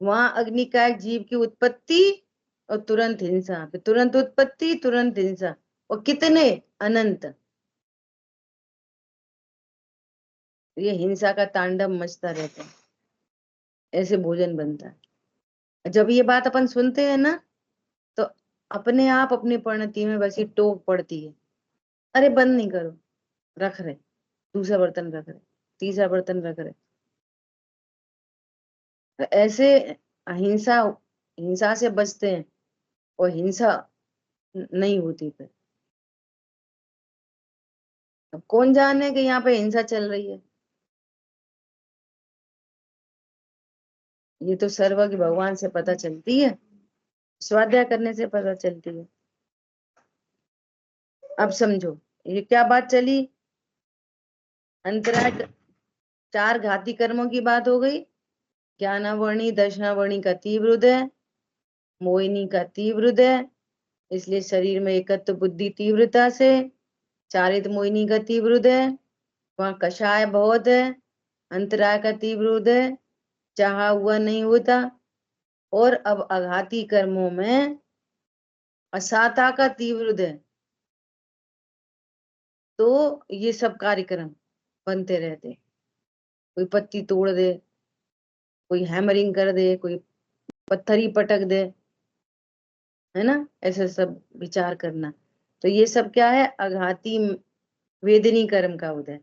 वहां अग्निकायक जीव की उत्पत्ति और तुरंत हिंसा, फिर तुरंत उत्पत्ति तुरंत हिंसा, और कितने अनंत। ये हिंसा का तांडव मचता रहता है, ऐसे भोजन बनता है। जब ये बात अपन सुनते हैं ना, तो अपने आप अपनी परिणति में वैसी टोक पड़ती है, अरे बंद नहीं करो, रख रहे, दूसरा बर्तन रख रहे, तीसरा बर्तन रख रहे। तो ऐसे अहिंसा, हिंसा से बचते हैं, और हिंसा नहीं होती फिर। अब कौन जाने कि यहाँ पे हिंसा चल रही है? ये तो सर्वज्ञ भगवान से पता चलती है, स्वाध्याय करने से पता चलती है। अब समझो ये क्या बात चली। अंतराय 4 घाती कर्मों की बात हो गई। ज्ञानावर्णी दर्शनावर्णी का तीव्र उदय, मोहिनी का तीव्र उदय, इसलिए शरीर में एकत्व बुद्धि तीव्रता से, चारित मोहिनी का तीव्र उदय, वहां कषाय बहुत है, अंतराय का तीव्र उदय, चाहा हुआ नहीं होता। और अब आघाती कर्मों में असाता का तीव्र उदय। तो ये सब कार्यक्रम बनते रहते, कोई पत्ती तोड़ दे, कोई हैमरिंग कर दे, कोई पत्थर ही पटक दे, है ना, ऐसे सब विचार करना। तो ये सब क्या है? आघाती वेदनी कर्म का उदय।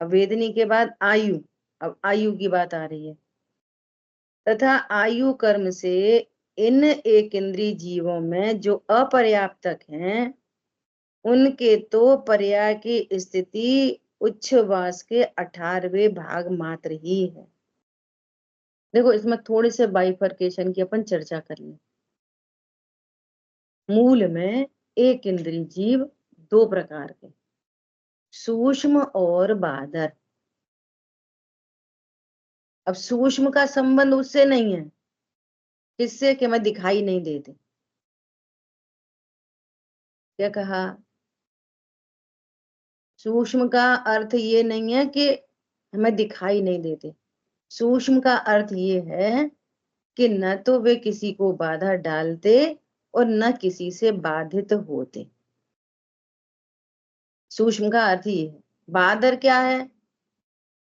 अब वेदनी के बाद आयु, अब आयु की बात आ रही है। तथा आयु कर्म से इन एक इंद्रिय जीवों में जो अपर्याप्तक हैं, उनके तो पर्याय की स्थिति उच्छ्वास के 18वें भाग मात्र ही है। देखो, इसमें थोड़े से बाइफरकेशन की अपन चर्चा कर लें। मूल में एक इंद्रिय जीव 2 प्रकार के, सूक्ष्म और बादर। अब सूक्ष्म का संबंध उससे नहीं है, किससे? कि मैं दिखाई नहीं देते। क्या कहा? सूक्ष्म का अर्थ ये नहीं है कि हमें दिखाई नहीं देते। सूक्ष्म का अर्थ ये है कि न तो वे किसी को बाधा डालते और न किसी से बाधित होते। सूक्ष्म का अर्थ ये है। बादर क्या है?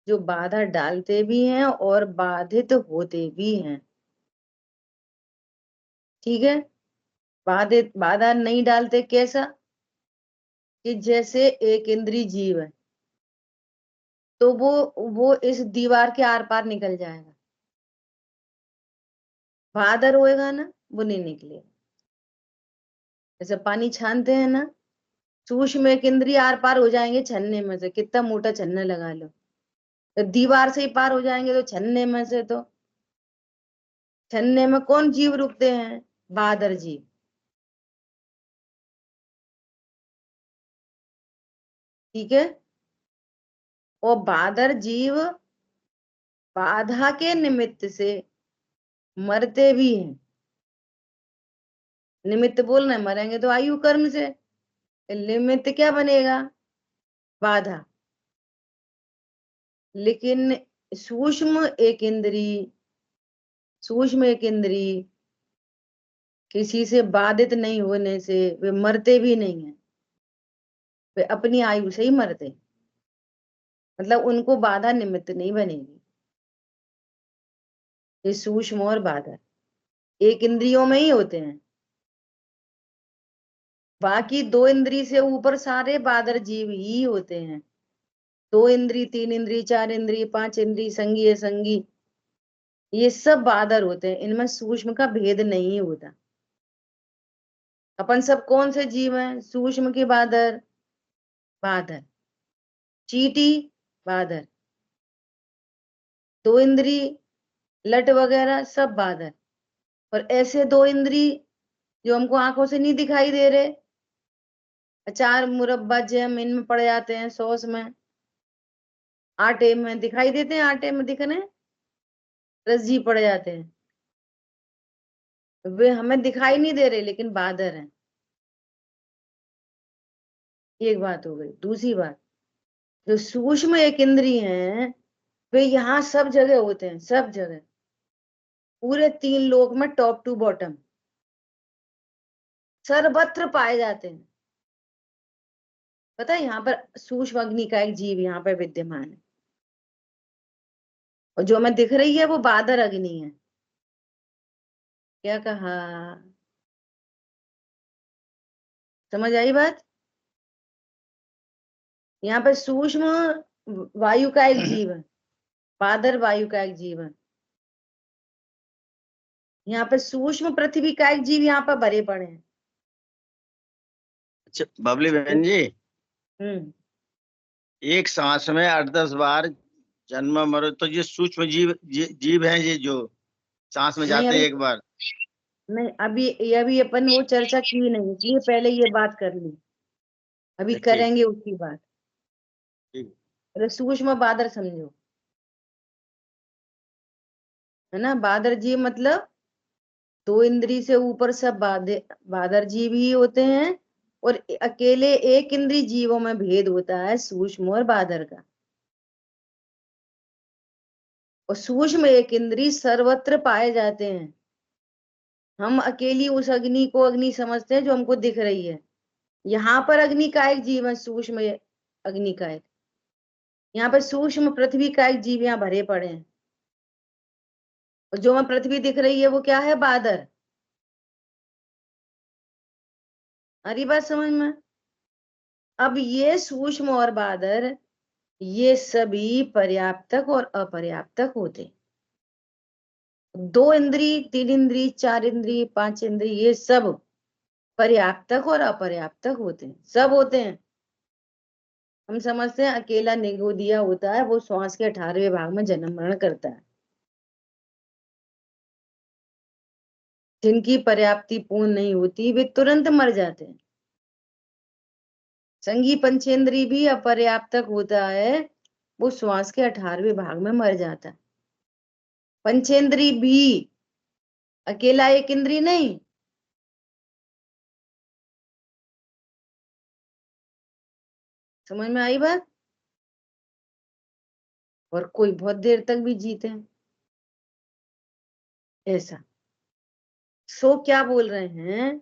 जो बाधा डालते भी हैं और बाधित होते भी हैं। ठीक है? बाधित, बाधा नहीं डालते कैसा? कि जैसे एक इंद्रिय जीव है, तो वो इस दीवार के आर पार निकल जाएगा। बादर होएगा ना, वो नहीं निकलेगा। जैसे पानी छानते हैं ना, सूक्ष्म एक इंद्रिय आर पार हो जाएंगे छन्ने में से, कितना मोटा छन्ना लगा लो, तो दीवार से ही पार हो जाएंगे। तो छन्ने में से, तो छन्ने में कौन जीव रुकते हैं? बादर जीव। ठीक है? और बादर जीव बाधा के निमित्त से मरते भी हैं। निमित्त बोल रहे, मरेंगे तो आयु कर्म से, निमित्त क्या बनेगा? बाधा। लेकिन सूक्ष्म एक इंद्रिय, सूक्ष्म एक इंद्रिय किसी से बाधित नहीं होने से वे मरते भी नहीं है। वे अपनी आयु से ही मरते, मतलब उनको बाधा निमित्त नहीं बनेगी। ये सूक्ष्म और बादर एक इंद्रियों में ही होते हैं, बाकी दो इंद्री से ऊपर सारे बादर जीव ही होते हैं। दो इंद्री, तीन इंद्री, चार इंद्री, पांच इंद्री, संगी असंगी, ये सब बादर होते हैं, इनमें सूक्ष्म का भेद नहीं होता। अपन सब कौन से जीव हैं? सूक्ष्म के बादर, बादर चींटी, बादर दो इंद्री, लट वगैरह सब बादर। और ऐसे दो इंद्री जो हमको आंखों से नहीं दिखाई दे रहे, अचार मुरब्बा जैम इनमें पड़ जाते हैं, सॉस में, आटे में दिखाई देते हैं, आटे में दिखने रस्सी पड़ जाते हैं, वे हमें दिखाई नहीं दे रहे लेकिन बादर हैं। एक बात हो गई। दूसरी बात, जो सूक्ष्म एक इंद्री हैं वे यहाँ सब जगह होते हैं, सब जगह, पूरे तीन लोक में टॉप टू बॉटम सर्वत्र पाए जाते हैं। पता है यहाँ पर सूक्ष्म अग्नि का एक जीव यहाँ पर विद्यमान है, और जो हमें दिख रही है वो बादर अग्नि है। क्या कहा? समझ आई बात? यहाँ पर सूक्ष्म वायु का एक जीव है, बादर वायु का एक जीव है। यहाँ पे सूक्ष्म पृथ्वी का एक जीव यहाँ पर भरे पड़े हैं। अच्छा बबली बहन जी, हम्म एक सांस में 8-10 बार जन्म मरो, तो ये सूक्ष्म जीव है ये जो सांस में नहीं जाते हैं अभी, एक बार। नहीं अभी अपन वो चर्चा की नहीं, इसलिए पहले ये बात कर ली, अभी अच्छा, ठीक करेंगे उसकी बात। ठीक। पहले सूक्ष्म बादर समझो, है ना? बादर जीव मतलब दो इंद्री से ऊपर सब बादर जीव ही होते हैं, और अकेले एक इंद्री जीवों में भेद होता है सूक्ष्म और बादर का। और सूक्ष्म एक इंद्री सर्वत्र पाए जाते हैं। हम अकेली उस अग्नि को अग्नि समझते हैं जो हमको दिख रही है। यहाँ पर अग्नि का एक जीव है, सूक्ष्म अग्नि का एक, यहाँ पर सूक्ष्म पृथ्वी का एक जीव यहाँ भरे पड़े हैं। और जो हमें पृथ्वी दिख रही है वो क्या है? बादर। हरी बात समझ में? अब ये सूक्ष्म और बादर ये सभी पर्याप्तक और अपर्याप्तक होते। दो इंद्री, तीन इंद्री, चार इंद्री, पांच इंद्री, ये सब पर्याप्तक और अपर्याप्तक होते हैं, सब होते हैं। हम समझते हैं अकेला निगोदिया होता है, वो श्वास के 18वें भाग में जन्म मरण करता है। जिनकी पर्याप्ति पूर्ण नहीं होती वे तुरंत मर जाते हैं। संगी पंचेंद्री भी अपर्याप्तक होता है, वो श्वास के 18वें भाग में मर जाता है। पंचेंद्री भी, अकेला एक इंद्री नहीं। समझ में आई बात? और कोई बहुत देर तक भी जीते हैं ऐसा। सो क्या बोल रहे हैं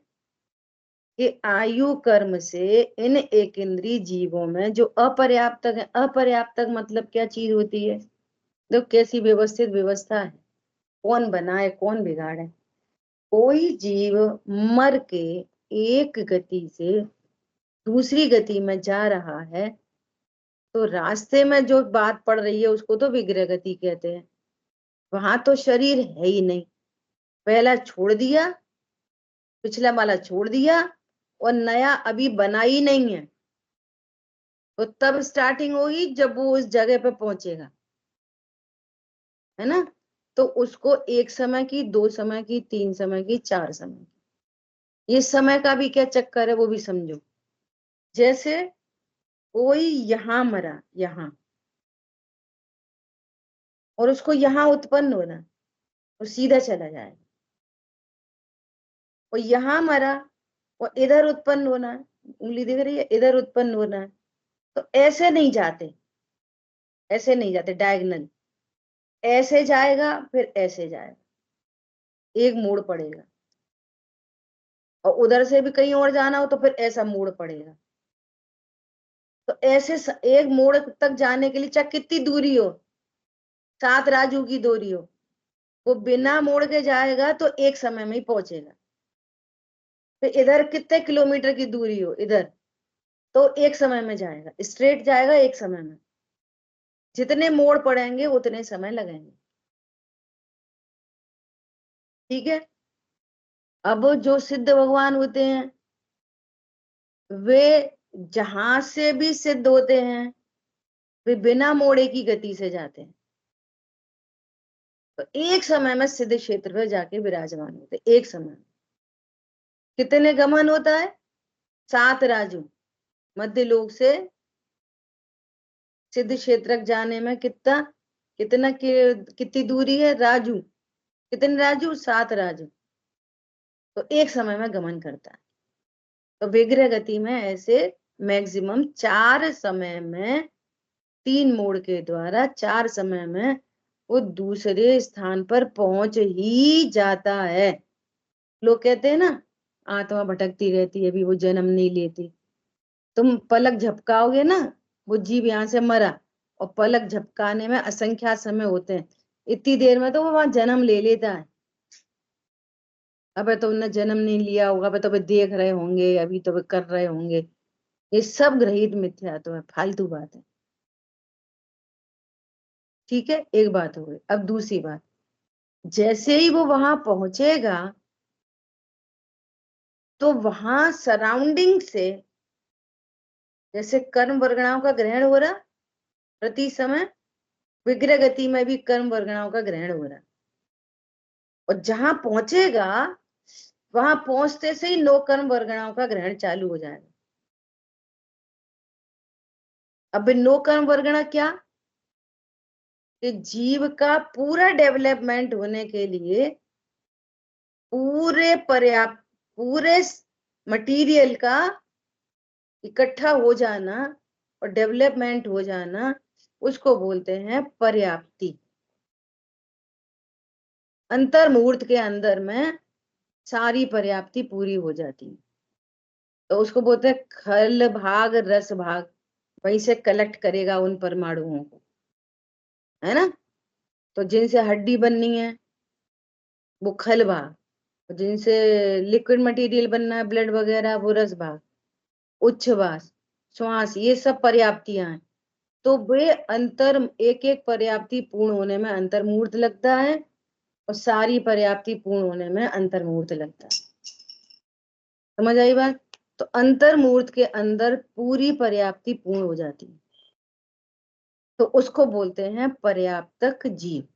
कि आयु कर्म से इन एक इंद्रिय जीवों में जो अपर्याप्तक है, अपर्याप्तक मतलब क्या चीज होती है? तो कैसी व्यवस्थित व्यवस्था है, कौन बनाए कौन बिगाड़े। कोई जीव मर के एक गति से दूसरी गति में जा रहा है, तो रास्ते में जो बात पड़ रही है उसको तो विग्रह गति कहते हैं। वहां तो शरीर है ही नहीं, पहला छोड़ दिया, पिछला वाला छोड़ दिया, और नया अभी बना ही नहीं है। तो तब स्टार्टिंग होगी जब वो उस जगह पे पहुंचेगा, है ना? तो उसको एक समय की, दो समय की, तीन समय की, चार समय की, ये समय का भी क्या चक्कर है वो भी समझो। जैसे कोई यहां मरा, यहां, और उसको यहां उत्पन्न होना, और सीधा चला जाएगा। और यहां मरा और इधर उत्पन्न होना है, उंगली दिख रही है, इधर उत्पन्न होना है। तो ऐसे नहीं जाते, ऐसे नहीं जाते डायगनल, ऐसे जाएगा फिर ऐसे जाएगा, एक मोड़ पड़ेगा। और उधर से भी कहीं और जाना हो तो फिर ऐसा मोड़ पड़ेगा। तो ऐसे एक मोड़ तक जाने के लिए चाहे कितनी दूरी हो, 7 राजू की दूरी हो, वो बिना मोड़ के जाएगा तो एक समय में ही पहुंचेगा। फिर इधर कितने किलोमीटर की दूरी हो इधर, तो एक समय में जाएगा, स्ट्रेट जाएगा एक समय में। जितने मोड़ पड़ेंगे उतने समय लगेंगे। ठीक है। अब जो सिद्ध भगवान होते हैं वे जहां से भी सिद्ध होते हैं वे बिना मोड़े की गति से जाते हैं। तो एक समय में सिद्ध क्षेत्र में जाके विराजमान होते, एक समय में। कितने गमन होता है? 7 राजू। मध्य लोक से सिद्ध क्षेत्र जाने में कितनी दूरी है? राजू। कितने राजू? 7 राजू। तो एक समय में गमन करता है। तो विग्रह गति में ऐसे मैक्सिमम 4 समय में, 3 मोड़ के द्वारा 4 समय में वो दूसरे स्थान पर पहुंच ही जाता है। लोग कहते हैं ना आत्मा भटकती रहती है, अभी वो जन्म नहीं लेती। तुम पलक झपकाओगे ना, वो जीव यहाँ से मरा, और पलक झपकाने में असंख्यात समय होते हैं, इतनी देर में तो वो वहां जन्म ले लेता है। अबे तो उनने जन्म नहीं लिया होगा, अबे तो वे देख रहे होंगे, अभी तो वे कर रहे होंगे। ये सब ग्रहित मिथ्या तो है, फालतू बात है। ठीक है, एक बात हो गई। अब दूसरी बात, जैसे ही वो वहां पहुंचेगा तो वहां सराउंडिंग से जैसे कर्म वर्गणाओं का ग्रहण हो रहा प्रति समय, विग्रह गति में भी कर्म वर्गणाओं का ग्रहण हो रहा। और जहां पहुंचेगा वहां पहुंचते से ही नो कर्म वर्गणाओं का ग्रहण चालू हो जाएगा। अब नो कर्म वर्गणा क्या? कि जीव का पूरा डेवलपमेंट होने के लिए पूरे मटेरियल का इकट्ठा हो जाना और डेवलपमेंट हो जाना, उसको बोलते हैं पर्याप्ति। अंतर मुहूर्त के अंदर में सारी पर्याप्ति पूरी हो जाती है। तो उसको बोलते हैं खल भाग रस भाग, वहीं से कलेक्ट करेगा उन परमाणुओं को, है ना। तो जिनसे हड्डी बननी है वो खल भाग, जिनसे लिक्विड मटेरियल बनना है ब्लड वगैरह वो रस भाग, उच्छ्वास, श्वास, ये सब पर्याप्तियां हैं। तो वे अंतर, एक एक पर्याप्ति पूर्ण होने में अंतर मुहूर्त लगता है और सारी पर्याप्ति पूर्ण होने में अंतर मुहूर्त लगता है। समझ आई बात? तो अंतर मुहूर्त के अंदर पूरी पर्याप्ति पूर्ण हो जाती है, तो उसको बोलते हैं पर्याप्तक जीव।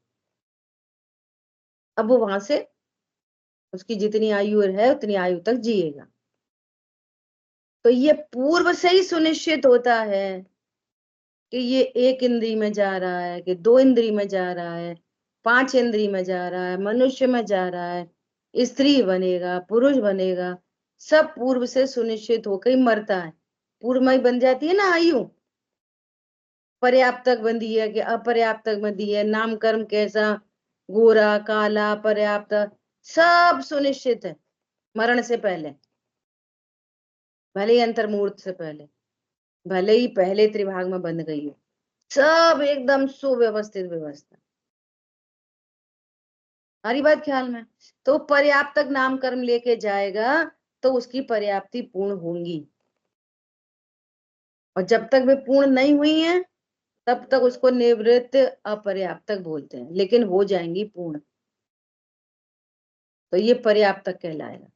अब वो वहां से उसकी जितनी आयु है उतनी आयु तक जिएगा। तो ये पूर्व से ही सुनिश्चित होता है कि ये 1 इंद्री में जा रहा है, कि 2 इंद्री में जा रहा है, 5 इंद्री में जा रहा है, मनुष्य में जा रहा है, स्त्री बनेगा, पुरुष बनेगा, सब पूर्व से सुनिश्चित होकर ही मरता है। पूर्व में ही बन जाती है ना आयु। पर्याप्तक बंधी है कि अपर्याप्तक बंधी है, नामकर्म कैसा, गोरा काला पर्याप्त, सब सुनिश्चित है मरण से पहले, भले ही अंतर मुहूर्त से पहले, भले ही पहले त्रिभाग में बंध गई हो, सब एकदम सुव्यवस्थित व्यवस्था। हमारी बात ख्याल में? तो पर्याप्तक नाम कर्म लेके जाएगा तो उसकी पर्याप्ति पूर्ण होंगी, और जब तक वे पूर्ण नहीं हुई है तब तक उसको निवृत्त अपर्याप्तक बोलते हैं, लेकिन हो जाएंगी पूर्ण तो ये पर्याप्तक कहलाएगा।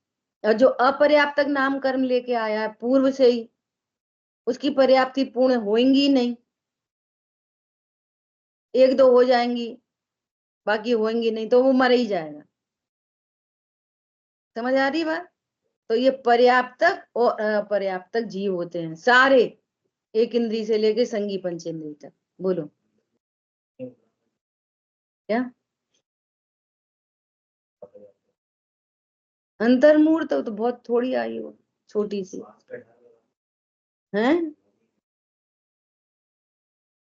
और जो अपर्याप्तक नाम कर्म लेके आया है पूर्व से ही, उसकी पर्याप्ति पूर्ण होंगी नहीं, 1-2 हो जाएंगी, बाकी होंगी नहीं, तो वो मर ही जाएगा। समझ आ रही बात? तो ये पर्याप्तक और अपर्याप्तक जीव होते हैं सारे, 1 इंद्री से लेके संगी पंचेंद्री तक। बोलो क्या? अंतर्मूर्त तो बहुत थोड़ी आई हो, छोटी सी है,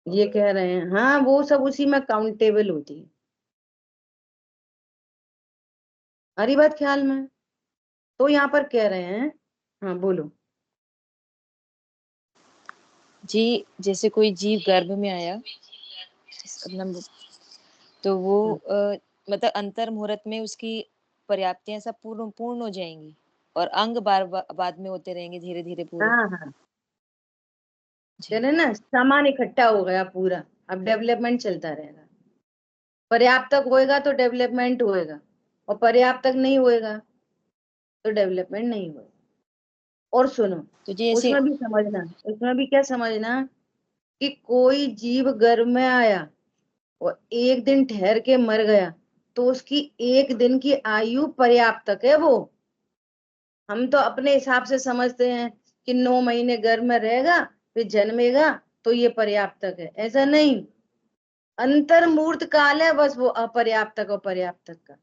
ये कह रहे हैं। हाँ, वो सब उसी में काउंटेबल होती है। हरी बात ख्याल में? तो यहाँ पर कह रहे हैं, हाँ बोलो। जी जैसे कोई जीव गर्भ में आया मतलब, तो वो मतलब अंतर मुहूर्त में उसकी पर्याप्तियां सब पूर्ण हो जाएंगी और अंग बाद में होते रहेंगे धीरे धीरे पूरे। हाँ हाँ, जी। कह रहे ना सामान इकट्ठा हो गया पूरा, अब डेवलपमेंट चलता रहेगा। पर्याप्त तक होएगा तो डेवलपमेंट होएगा, और पर्याप्त तक नहीं होएगा तो डेवलपमेंट नहीं होएगा। और सुनो, तो जैसे उसमें भी समझना, उसमें भी क्या समझना कि कोई जीव गर्भ में आया और एक दिन ठहर के मर गया तो उसकी एक दिन की आयु पर्याप्त तक है। वो हम तो अपने हिसाब से समझते हैं कि 9 महीने गर्भ में रहेगा फिर जन्मेगा तो ये पर्याप्त तक है, ऐसा नहीं। अंतर्मूर्त काल है बस वो अपर्याप्त तक और पर्याप्त तक का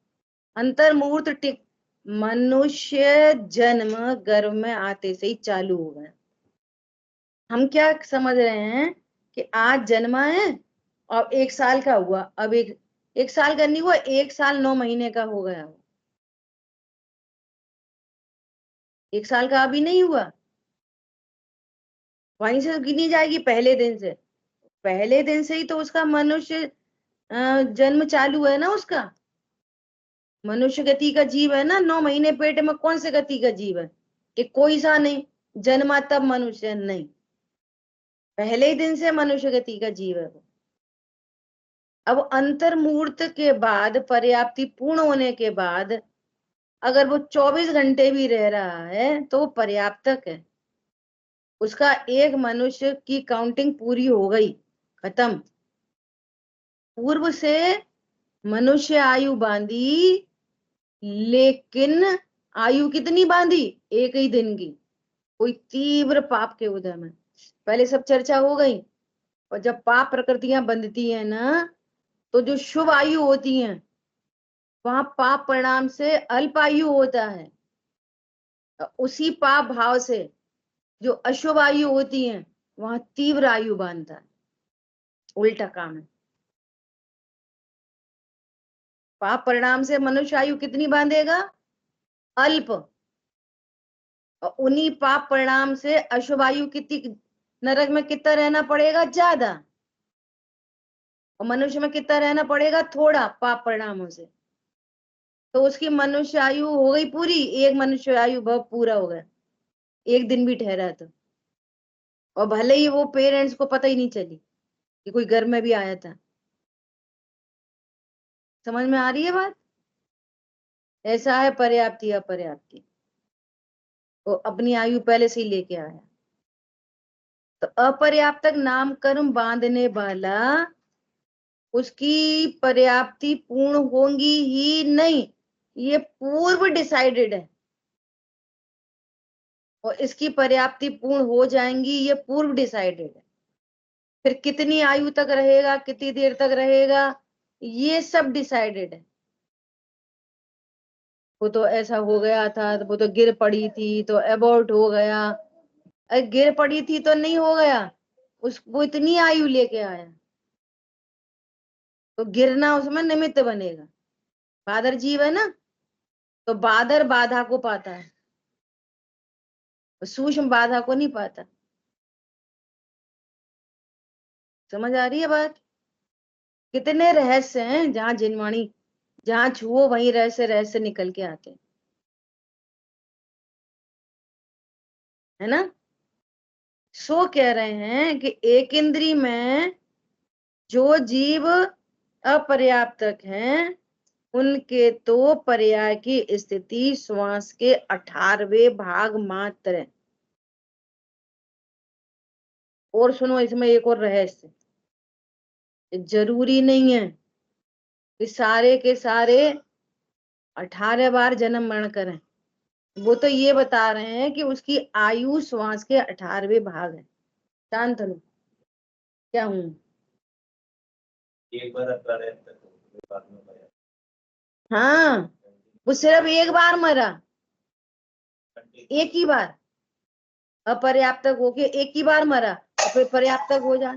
अंतर्मूर्त टिक। मनुष्य जन्म गर्भ में आते से ही चालू हो गया। हम क्या समझ रहे हैं कि आज जन्मा है और 1 साल का हुआ, अब एक साल का नहीं हुआ, 1 साल 9 महीने का हो गया। 1 साल का अभी नहीं हुआ, वहीं से गिनी जाएगी पहले दिन से। पहले दिन से ही तो उसका मनुष्य जन्म चालू है ना उसका। मनुष्य गति का जीव है ना, 9 महीने पेट में कौन से गति का जीव है कि कोई सा नहीं जन्मा तब मनुष्य नहीं, पहले ही दिन से मनुष्य गति का जीव है वो। अब अंतर्मुहूर्त के बाद पर्याप्ति पूर्ण होने के बाद अगर वो 24 घंटे भी रह रहा है तो वो पर्याप्तक है। उसका एक मनुष्य की काउंटिंग पूरी हो गई, खत्म। पूर्व से मनुष्य आयु बांधी, लेकिन आयु कितनी बांधी? एक ही दिन की। कोई तीव्र पाप के उदय में पहले सब चर्चा हो गई। और जब पाप प्रकृतियां बंधती है ना, तो जो शुभ आयु होती है वहां पाप परिणाम से अल्प आयु होता है। उसी पाप भाव से जो अशुभ आयु होती है वहां तीव्र आयु बांधता है। उल्टा काम है। पाप परिणाम से मनुष्य आयु कितनी बांधेगा? अल्प। और उन्हीं पाप परिणाम से अशुभ आयु कितनी, नरक में कितना रहना पड़ेगा? ज्यादा। और मनुष्य में कितना रहना पड़ेगा? थोड़ा, पाप परिणामों से। तो उसकी मनुष्य आयु हो गई पूरी, एक मनुष्य आयु बहुत पूरा हो गया, एक दिन भी ठहरा तो। और भले ही वो पेरेंट्स को पता ही नहीं चली कि कोई घर में भी आया था। समझ में आ रही है बात? ऐसा है पर्याप्ति अपर्याप्ति। वो अपनी आयु पहले से ही लेके आया। तो अपर्याप्तक नाम कर्म बांधने वाला उसकी पर्याप्ति पूर्ण होंगी ही नहीं, ये पूर्व डिसाइडेड है। और इसकी पर्याप्ति पूर्ण हो जाएंगी, ये पूर्व डिसाइडेड है। फिर कितनी आयु तक रहेगा, कितनी देर तक रहेगा, ये सब डिसाइडेड है। वो तो ऐसा हो गया था, वो तो गिर पड़ी थी तो एबॉर्ट हो गया। गिर पड़ी थी तो नहीं हो गया, वो इतनी आयु लेके आया तो गिरना उसमें निमित्त बनेगा। बादर जीव है ना, तो बादर बाधा को पाता है, सूक्ष्म बाधा को नहीं पाता। समझ आ रही है बात? कितने रहस्य हैं, जहां जिनवाणी, जहां छुओ वहीं रहस्य रहस्य निकल के आते हैं, है ना। सो कह रहे हैं कि एक इंद्री में जो जीव अपर्याप्तक हैं उनके तो पर्याय की स्थिति श्वास के 18वें भाग मात्र है। और सुनो, इसमें एक और रहस्य, जरूरी नहीं है कि सारे के सारे 18 बार जन्म मरण करें। वो तो ये बता रहे हैं कि उसकी आयु श्वास के 18वें भाग है। शांत लो, क्या हूं? एक बार हाँ, वो सिर्फ एक बार मरा, एक ही बार। अपर्याप्तक होके एक ही बार मरा और फिर पर्याप्तक हो जाए,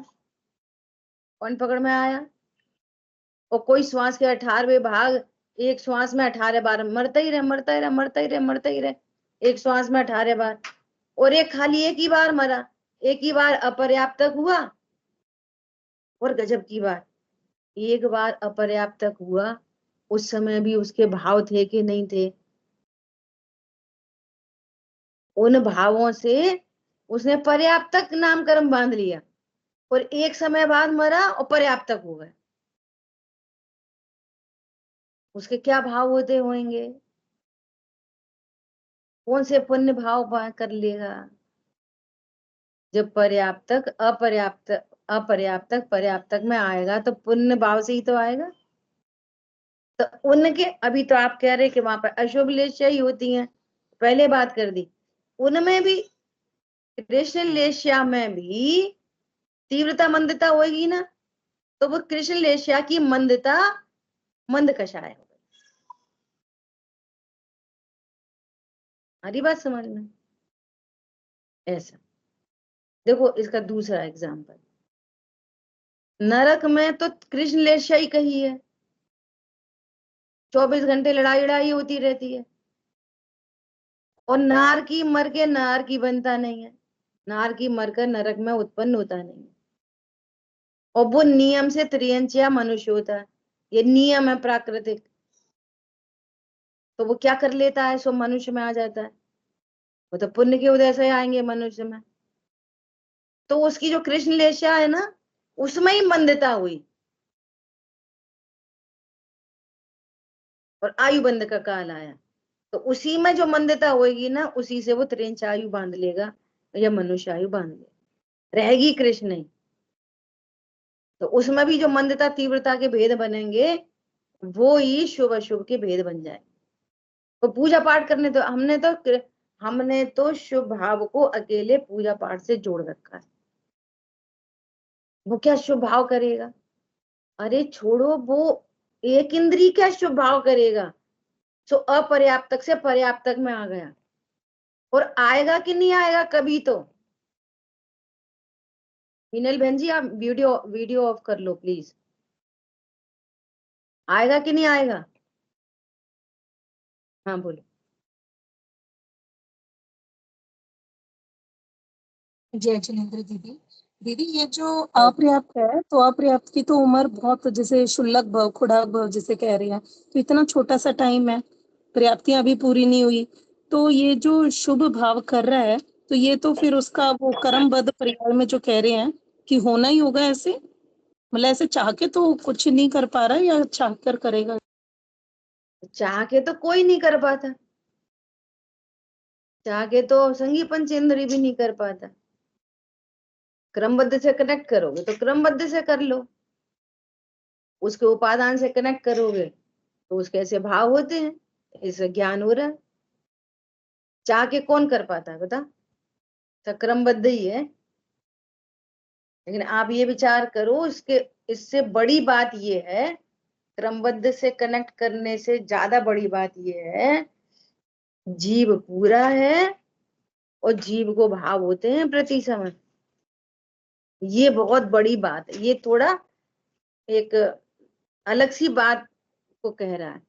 कौन पकड़ में आया? और कोई श्वास के 18वें भाग, एक श्वास में 18 बार मरता ही रहे, मरता ही रहे, मरता ही रहे, मरता ही रहे, एक श्वास में 18 बार। और एक खाली एक ही बार मरा, एक ही बार अपर्याप्तक हुआ, और गजब की बात, एक बार अपर्याप्तक हुआ, उस समय भी उसके भाव थे कि नहीं थे? उन भावों से उसने पर्याप्तक नामकरण बांध लिया, और एक समय बाद मरा और पर्याप्तक हो गया। उसके क्या भाव होते होंगे? कौन से पुण्य भाव कर लेगा? जब पर्याप्तक अपर्याप्तक पर्याप्तक में आएगा तो पुण्य भाव से ही तो आएगा। तो उनके, अभी तो आप कह रहे कि वहां पर अशुभ लेशा ही होती हैं, पहले बात कर दी, उनमें भी कृष्ण लेशा में भी तीव्रता मंदता होगी ना, तो वो कृष्ण लेशा की मंदता मंद कषाय हो गई। हमारी बात समझ में? ऐसा देखो, इसका दूसरा एग्जाम्पल, नरक में तो कृष्ण लेशा ही कही है, 24 घंटे लड़ाई लड़ाई होती रहती है, और नार की मर के नार की बनता नहीं है, नार की मरकर नरक में उत्पन्न होता नहीं है, और वो नियम से त्रियंचिया मनुष्य होता है, ये नियम है प्राकृतिक, तो वो क्या कर लेता है, सो मनुष्य में आ जाता है, वो तो पुण्य के उदय से आएंगे मनुष्य में, तो उसकी जो कृष्ण लेशा है ना, उसमें ही मंदता हुई, और आयु बंध का काल आया, तो उसी में जो मंदता होगी ना, उसी से वो त्रिंच आयु बांध लेगा या मनुष्य आयु बांध लेगा, रहेगी कृष्ण नहीं। तो उसमें भी जो मंदता तीव्रता के भेद बनेंगे, वो ही शुभ अशुभ के भेद बन जाए। तो पूजा पाठ करने, तो हमने तो शुभ भाव को अकेले पूजा पाठ से जोड़ रखा है, वो क्या शुभ भाव करेगा? अरे छोड़ो, वो एक इंद्री क्या शुभ भाव करेगा? सो अपर्याप्तक से पर्याप्तक में आ गया, और आएगा कि नहीं आएगा कभी तो। मीनल बहन जी, आप वीडियो वीडियो ऑफ कर लो प्लीज। आएगा कि नहीं आएगा? हाँ बोलो। जय जिनेन्द्र दीदी। दीदी ये जो अपर्याप्त है, तो अपर्याप्त की तो उम्र बहुत, जैसे शुल्लक भव, खुड़ा भव जिसे कह रहे हैं, तो इतना छोटा सा टाइम है, पर्याप्तियां अभी पूरी नहीं हुई, तो ये जो शुभ भाव कर रहा है, तो ये तो फिर उसका वो कर्मबद्ध परिवार में जो कह रहे हैं कि होना ही होगा ऐसे, मतलब ऐसे चाह के तो कुछ नहीं कर पा रहा है, या चाह कर करेगा? चाह के तो कोई नहीं कर पाता, चाह के तो संगी पंचेंद्री भी नहीं कर पाता। क्रमबद्ध से कनेक्ट करोगे तो क्रमबद्ध से कर लो, उसके उपादान से कनेक्ट करोगे तो उसके ऐसे भाव होते हैं, इससे ज्ञान हो रहा है। चाह के कौन कर पाता है बता? तो क्रमबद्ध ही है। लेकिन आप ये विचार करो, इससे बड़ी बात ये है, क्रमबद्ध से कनेक्ट करने से ज्यादा बड़ी बात ये है, जीव पूरा है और जीव को भाव होते हैं प्रति समय। ये बहुत बड़ी बात है, ये थोड़ा एक अलग सी बात को कह रहा है।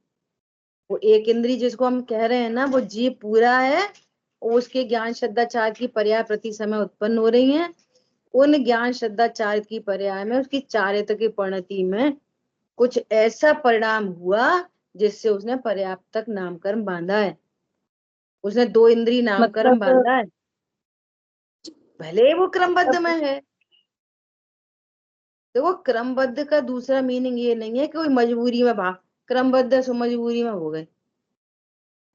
वो एक इंद्री जिसको हम कह रहे हैं ना, वो जीव पूरा है, और उसके ज्ञान श्रद्धाचार की पर्याय प्रति समय उत्पन्न हो रही हैं। उन ज्ञान श्रद्धाचार की पर्याय में, उसकी चारित्र की परिणति में कुछ ऐसा परिणाम हुआ जिससे उसने पर्याप्तक नामकरण बांधा है, उसने दो इंद्री नामकरण मतलब बांधा है, भले वो क्रमबद्ध में है। देखो, क्रमबद्ध का दूसरा मीनिंग ये नहीं है कि कोई मजबूरी में भाग, क्रमबद्ध है सो मजबूरी में हो गए,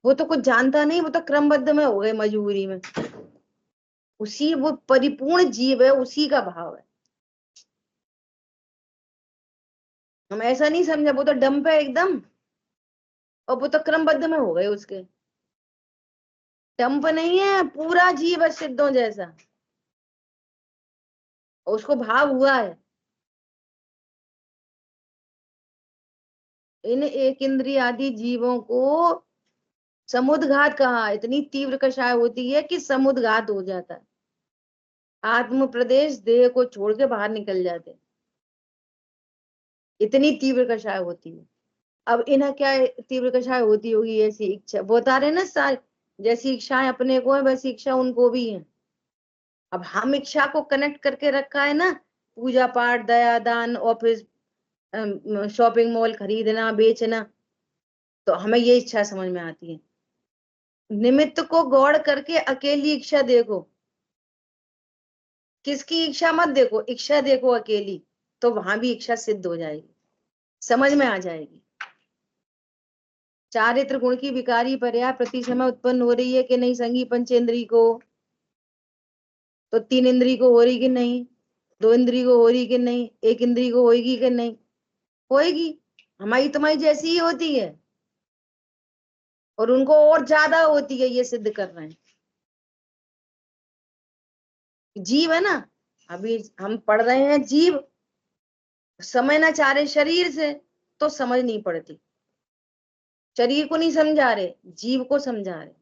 वो तो कुछ जानता नहीं, वो तो क्रमबद्ध में हो गए मजबूरी में। उसी, वो परिपूर्ण जीव है, उसी का भाव है। हम ऐसा नहीं समझा वो तो डंप है एकदम, और वो तो क्रमबद्ध में हो गए उसके। डंप नहीं है, पूरा जीव है सिद्धों जैसा, और उसको भाव हुआ है। इन एक इंद्रिय आदि जीवों को समुद्घात कहा, इतनी तीव्र कषाय होती है कि समुद्घात हो जाता है, आत्म प्रदेश देह को छोड़ के बाहर निकल जाते, इतनी तीव्र कषाय होती है। अब इन्हें क्या तीव्र कषाय होती होगी? ऐसी इच्छा, बता रहे ना सारी, जैसी इच्छाएं अपने को है वैसी इच्छा उनको भी है। अब हम इच्छा को कनेक्ट करके रखा है ना, पूजा पाठ, दया दान, ऑफिस, शॉपिंग मॉल, खरीदना बेचना, तो हमें ये इच्छा समझ में आती है। निमित्त को गौड़ करके अकेली इच्छा देखो, किसकी इच्छा मत देखो, इच्छा देखो अकेली, तो वहां भी इच्छा सिद्ध हो जाएगी, समझ में आ जाएगी। चारित्र गुण की विकारी पर्या प्रति समय उत्पन्न हो रही है कि नहीं संगी पंचेंद्री को, तो 3 इंद्री को हो रही कि नहीं, 2 इंद्री को हो रही कि नहीं, 1 इंद्री को होगी कि नहीं, होएगी। हमारी तुम्हारी जैसी ही होती है, और उनको और ज्यादा होती है, ये सिद्ध कर रहे हैं। जीव है ना, अभी हम पढ़ रहे हैं जीव, समझना चाह रहे शरीर से, तो समझ नहीं पड़ती। शरीर को नहीं समझा रहे, जीव को समझा रहे।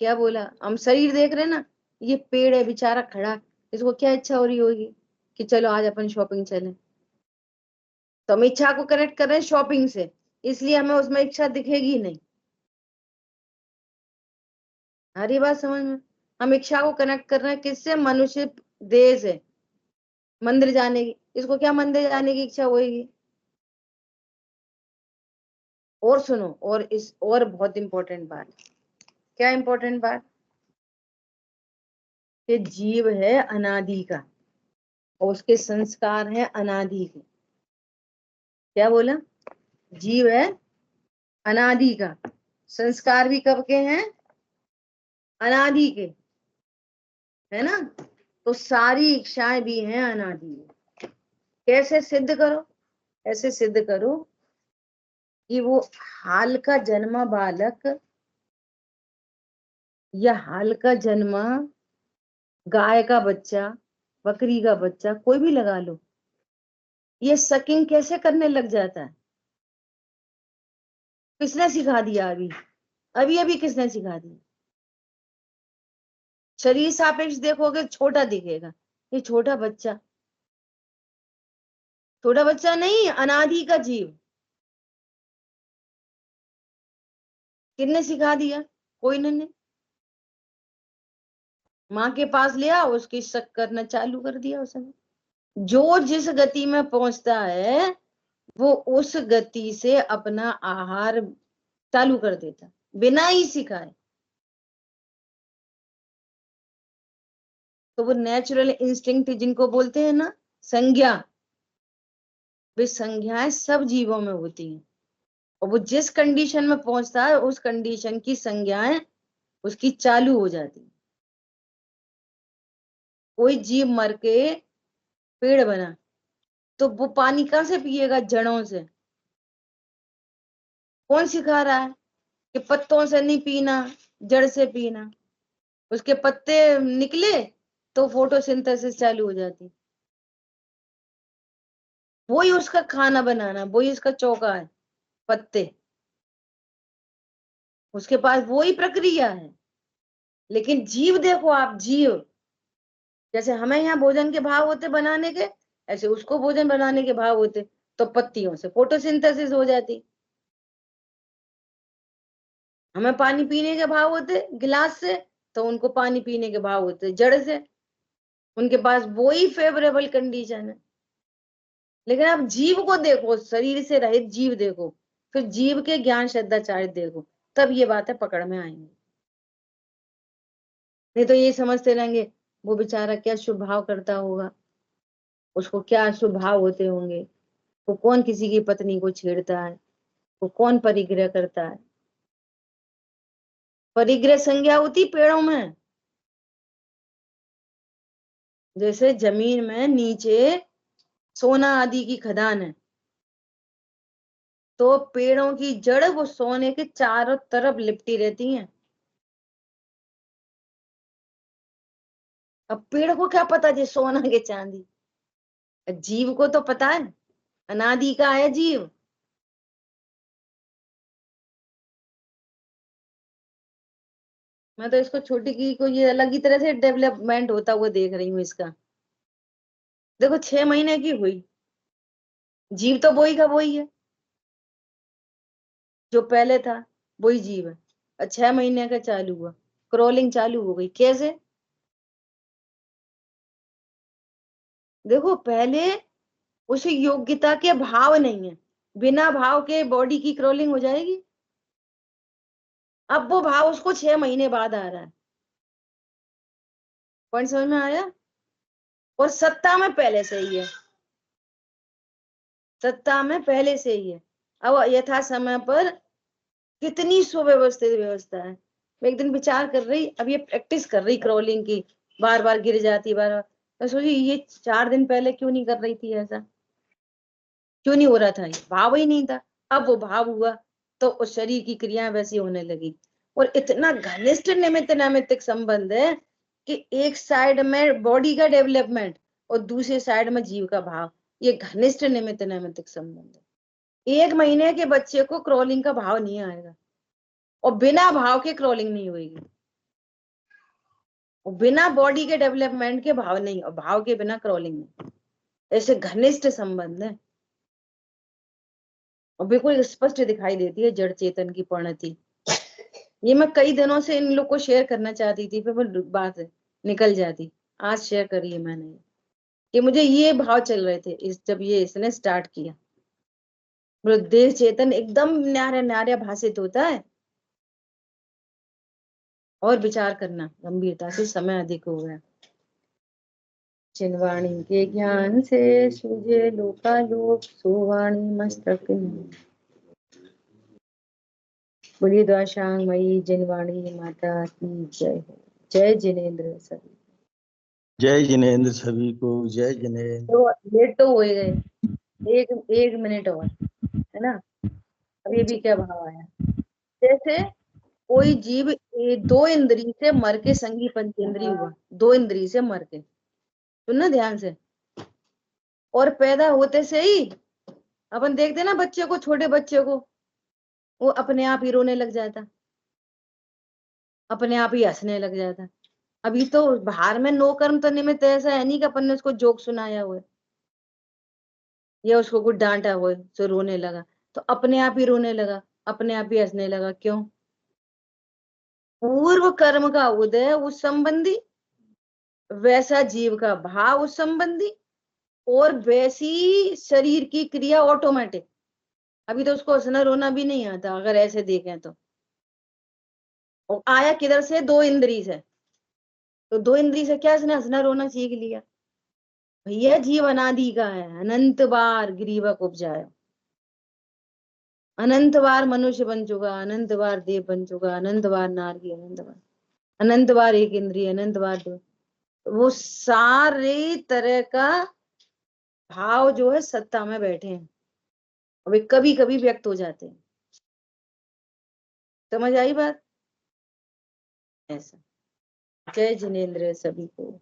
क्या बोला, हम शरीर देख रहे ना, ये पेड़ है बेचारा खड़ा, इसको क्या इच्छा हो रही होगी कि चलो आज अपन शॉपिंग चलें, तो हम इच्छा को कनेक्ट कर रहे हैं शॉपिंग से, इसलिए हमें उसमें इच्छा दिखेगी नहीं। हरी बात समझ में, हम इच्छा को कनेक्ट कर रहे हैं किससे, मनुष्य देह से, मंदिर जाने की, इसको क्या मंदिर जाने की इच्छा होगी। और सुनो, और बहुत इंपॉर्टेंट बात, क्या इंपॉर्टेंट बात, कि जीव है अनादि का, और उसके संस्कार है अनादि के। क्या बोला, जीव है अनादि का, संस्कार भी कब के हैं, अनादि के, है ना। तो सारी इच्छाएं भी हैं अनादि। कैसे सिद्ध करो, ऐसे सिद्ध करो कि वो हाल का जन्मा बालक या हाल का जन्मा गाय का बच्चा, बकरी का बच्चा, कोई भी लगा लो, ये सकिंग कैसे करने लग जाता है, किसने सिखा दिया, अभी अभी अभी किसने सिखा दिया। शरीर सापेक्ष देखोगे छोटा दिखेगा, ये छोटा बच्चा, छोटा बच्चा नहीं, अनादि का जीव, किसने सिखा दिया, कोई ने। माँ के पास लिया, उसकी शक करना चालू कर दिया उसने। जो जिस गति में पहुंचता है, वो उस गति से अपना आहार चालू कर देता, बिना ही सिखाए। तो वो नेचुरल इंस्टिंक्ट जिनको बोलते हैं ना, संज्ञा, वे संज्ञाएं सब जीवों में होती हैं, और वो जिस कंडीशन में पहुंचता है, उस कंडीशन की संज्ञाएं उसकी चालू हो जाती हैं। कोई जीव मर के पेड़ बना, तो वो पानी कहां से पिएगा, जड़ों से। कौन सिखा रहा है कि पत्तों से नहीं पीना, जड़ से पीना। उसके पत्ते निकले तो फोटोसिंथेसिस चालू हो जाती, वही उसका खाना बनाना, वही उसका चौका है, पत्ते, उसके पास वही प्रक्रिया है। लेकिन जीव देखो आप, जीव जैसे हमें यहाँ भोजन के भाव होते बनाने के, ऐसे उसको भोजन बनाने के भाव होते, तो पत्तियों से फोटोसिंथेसिस हो जाती। हमें पानी पीने के भाव होते गिलास से, तो उनको पानी पीने के भाव होते जड़ से, उनके पास वही फेवरेबल कंडीशन है। लेकिन आप जीव को देखो, शरीर से रहित जीव देखो, फिर जीव के ज्ञान श्रद्धाचार्य देखो, तब ये बातें पकड़ में आएंगी। नहीं तो ये समझते रहेंगे वो बेचारा क्या शुभ भाव करता होगा, उसको क्या शुभ भाव होते होंगे, वो कौन किसी की पत्नी को छेड़ता है, वो कौन परिग्रह करता है। परिग्रह संज्ञा होती पेड़ों में, जैसे जमीन में नीचे सोना आदि की खदान है, तो पेड़ों की जड़ वो सोने के चारों तरफ लिपटी रहती हैं। अब पेड़ को क्या पता जी सोना के चांदी, जीव को तो पता है, अनादि का है जीव। मैं तो इसको छोटी की को ये अलग ही तरह से डेवलपमेंट होता हुआ देख रही हूँ इसका। देखो 6 महीने की हुई, जीव तो वही का वही है, जो पहले था वही जीव है, और 6 महीने का चालू हुआ, क्रॉलिंग चालू हो गई। कैसे? देखो, पहले उस योग्यता के भाव नहीं है, बिना भाव के बॉडी की क्रॉलिंग हो जाएगी। अब वो भाव उसको 6 महीने बाद आ रहा है। पॉइंट समझ में आया? और सत्ता में पहले से ही है, सत्ता में पहले से ही है। अब यथा समय पर कितनी सुव्यवस्थित व्यवस्था है। मैं एक दिन विचार कर रही, अब ये प्रैक्टिस कर रही क्रॉलिंग की, बार बार गिर जाती, बार बार। मैं सोची ये 4 दिन पहले क्यों नहीं कर रही थी ऐसा, क्यों नहीं हो रहा था? ये भाव ही नहीं था। अब वो भाव हुआ तो उस शरीर की क्रियाएं वैसी होने लगी। और इतना घनिष्ठ निमित्त नैमित्तिक संबंध है कि एक साइड में बॉडी का डेवलपमेंट और दूसरे साइड में जीव का भाव, ये घनिष्ठ निमित्त नैमित्तिक संबंध है। 1 महीने के बच्चे को क्रॉलिंग का भाव नहीं आएगा, और बिना भाव के क्रॉलिंग नहीं होगी, और बिना बॉडी के डेवलपमेंट के भाव नहीं, और भाव के बिना क्रॉलिंग नहीं। ऐसे घनिष्ठ संबंध है, और बिल्कुल स्पष्ट दिखाई देती है जड़ चेतन की परिणति। ये मैं कई दिनों से इन लोग को शेयर करना चाहती थी, फिर बात निकल जाती। आज शेयर करी है मैंने कि मुझे ये भाव चल रहे थे जब ये इसने स्टार्ट किया। देह चेतन एकदम न्यारा न्यारा भाषित होता है। और विचार करना गंभीरता से, समय अधिक हो गया। चिन्वाणी के ज्ञान से सूझे लोकालोक, सोवाणी मस्तक में। बोलिए द्वाशांगमयी जिनवाणी माता की जय हो। जय जिनेन्द्र सभी। जय जिनेन्द्र सभी को, जय जिनेन्द्र। तो लेट तो हो ही गए, एक मिनट और, है ना? अब ये भी क्या भाव आया? जैसे कोई जीव 2 इंद्री से मर के संगी पंचेंद्री हुआ, 2 इंद्री से मर के, सुनना ध्यान से। और पैदा होते से ही अपन देखते ना बच्चे को, छोटे बच्चे को, वो अपने आप ही रोने लग जाता, अपने आप ही हंसने लग जाता। अभी तो बाहर में नो कर्म तो निमित्त ऐसा है नहीं कि अपन ने उसको जोक सुनाया हुआ या उसको कुछ डांटा हुआ तो रोने लगा, तो अपने आप ही रोने लगा, अपने आप ही हंसने लगा। क्यों? पूर्व कर्म का उदय उस संबंधी, वैसा जीव का भाव उस संबंधी, और वैसी शरीर की क्रिया ऑटोमेटिक। अभी तो उसको हंसना रोना भी नहीं आता अगर ऐसे देखें तो। और आया किधर से? 2 इंद्री से। तो 2 इंद्री से क्या इसने हंसना रोना सीख लिया? भैया जीव अनादि का है, अनंत बार ग्रीवक उपजाया, अनंत बार मनुष्य बन चुका, अनंत बार देव बन चुका, अनंत बार नारकी, अनंत बार एक इंद्रिय, अनंत बार दो। वो सारे तरह का भाव जो है सत्ता में बैठे हैं, वे कभी कभी व्यक्त हो जाते हैं। समझ आई बात? ऐसा। जय जिनेन्द्र सभी को।